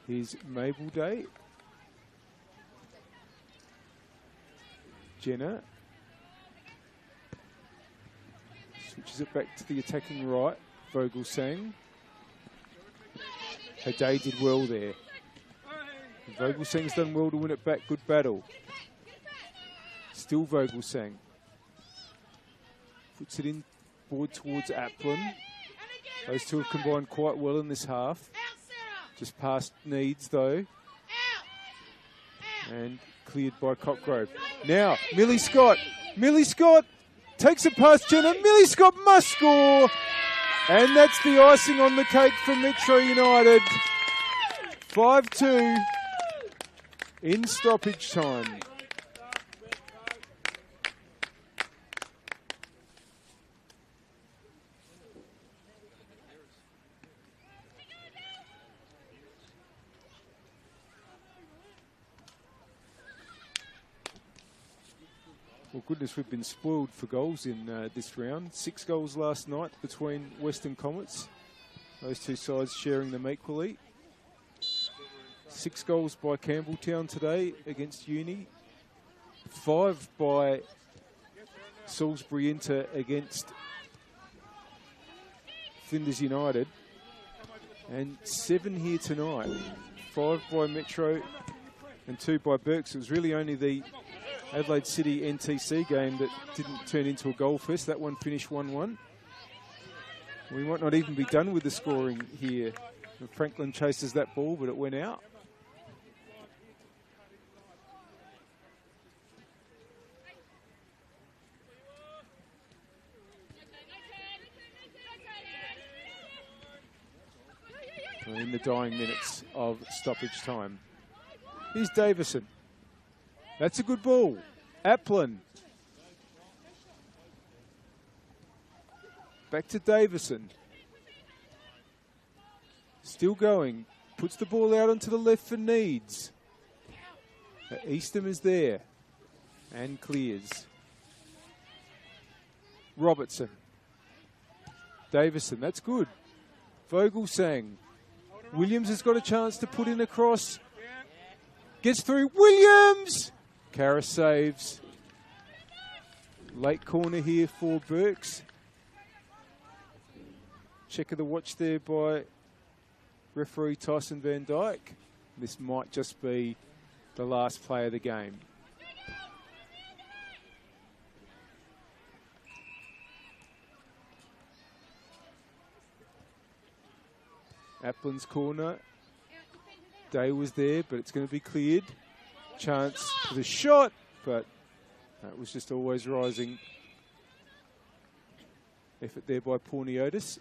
Here's Mabel Day. Jenna switches it back to the attacking right. Vogelsang. Haday did well there. Vogelsang's done well to win it back. Good battle. Still Vogelsang. Puts it in forward towards Applin. Those two have combined quite well in this half. Just past Needs though. And cleared by Cockgrove. Now, Millie Scott. Millie Scott takes it past Jenna. Millie Scott must score. And that's the icing on the cake for Metro United. 5-2 in stoppage time. Well, goodness, we've been spoiled for goals in this round. 6 goals last night between Western Comets. Those two sides sharing them equally. 6 goals by Campbelltown today against Uni. 5 by Salisbury Inter against Flinders United. And 7 here tonight. 5 by Metro and 2 by Berks. It was really only the Adelaide City NTC game that didn't turn into a goal fest. That one finished 1-1. We might not even be done with the scoring here. Franklin chases that ball, but it went out. We're in the dying minutes of stoppage time. Here's Davison. That's a good ball. Applin. Back to Davison. Still going. Puts the ball out onto the left for Needs. Eastham is there. And clears. Robertson. Davison. That's good. Vogelsang. Williams has got a chance to put in a cross. Gets through. Williams! Karras saves. Late corner here for Berks. Check of the watch there by referee Tyson Van Dyke. This might just be the last play of the game. Applin's corner. Day was there, but it's going to be cleared. Chance for the shot, but that was just always rising. Effort there by Porniotis.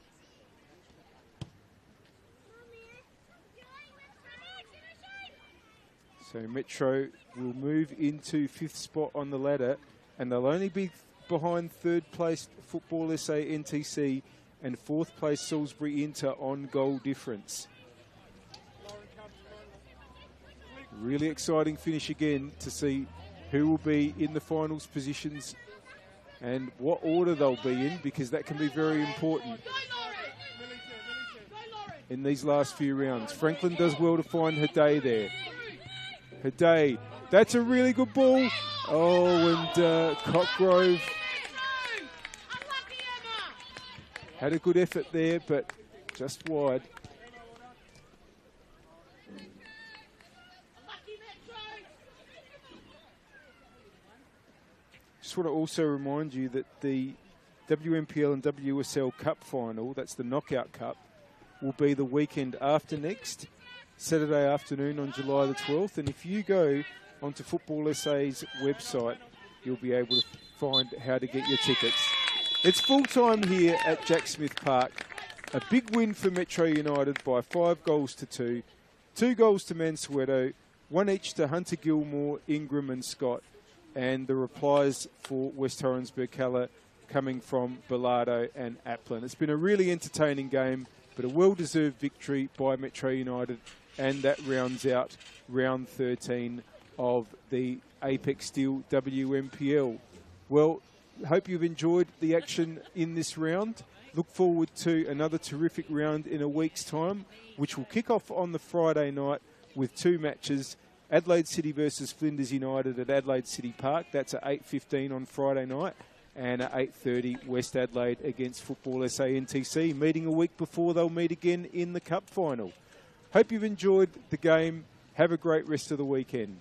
So Metro will move into 5th spot on the ladder, and they'll only be behind 3rd place Football SA NTC and 4th place Salisbury Inter on goal difference. Really exciting finish again to see who will be in the finals positions and what order they'll be in, because that can be very important in these last few rounds. Franklin does well to find Haday there. Haday, that's a really good ball. Oh, and Cockgrove had a good effort there, but just wide. Just want to also remind you that the WNPL and WSL Cup final, that's the Knockout Cup, will be the weekend after next, Saturday afternoon on July the 12th. And if you go onto Football SA's website, you'll be able to find how to get your tickets. It's full time here at Jack Smith Park. A big win for Metro United by 5 goals to 2. 2 goals to Mansueto, 1 each to Hunter Gilmore, Ingram and Scott. And the replies for West Torrens Birkalla coming from Bilardo and Applin. It's been a really entertaining game, but a well-deserved victory by Metro United, and that rounds out round 13 of the Apex Steel WNPL. Well, hope you've enjoyed the action in this round. Look forward to another terrific round in a week's time, which will kick off on the Friday night with 2 matches. Adelaide City versus Flinders United at Adelaide City Park. That's at 8:15 on Friday night. And at 8:30, West Adelaide against Football SA NTC, meeting a week before they'll meet again in the Cup final. Hope you've enjoyed the game. Have a great rest of the weekend.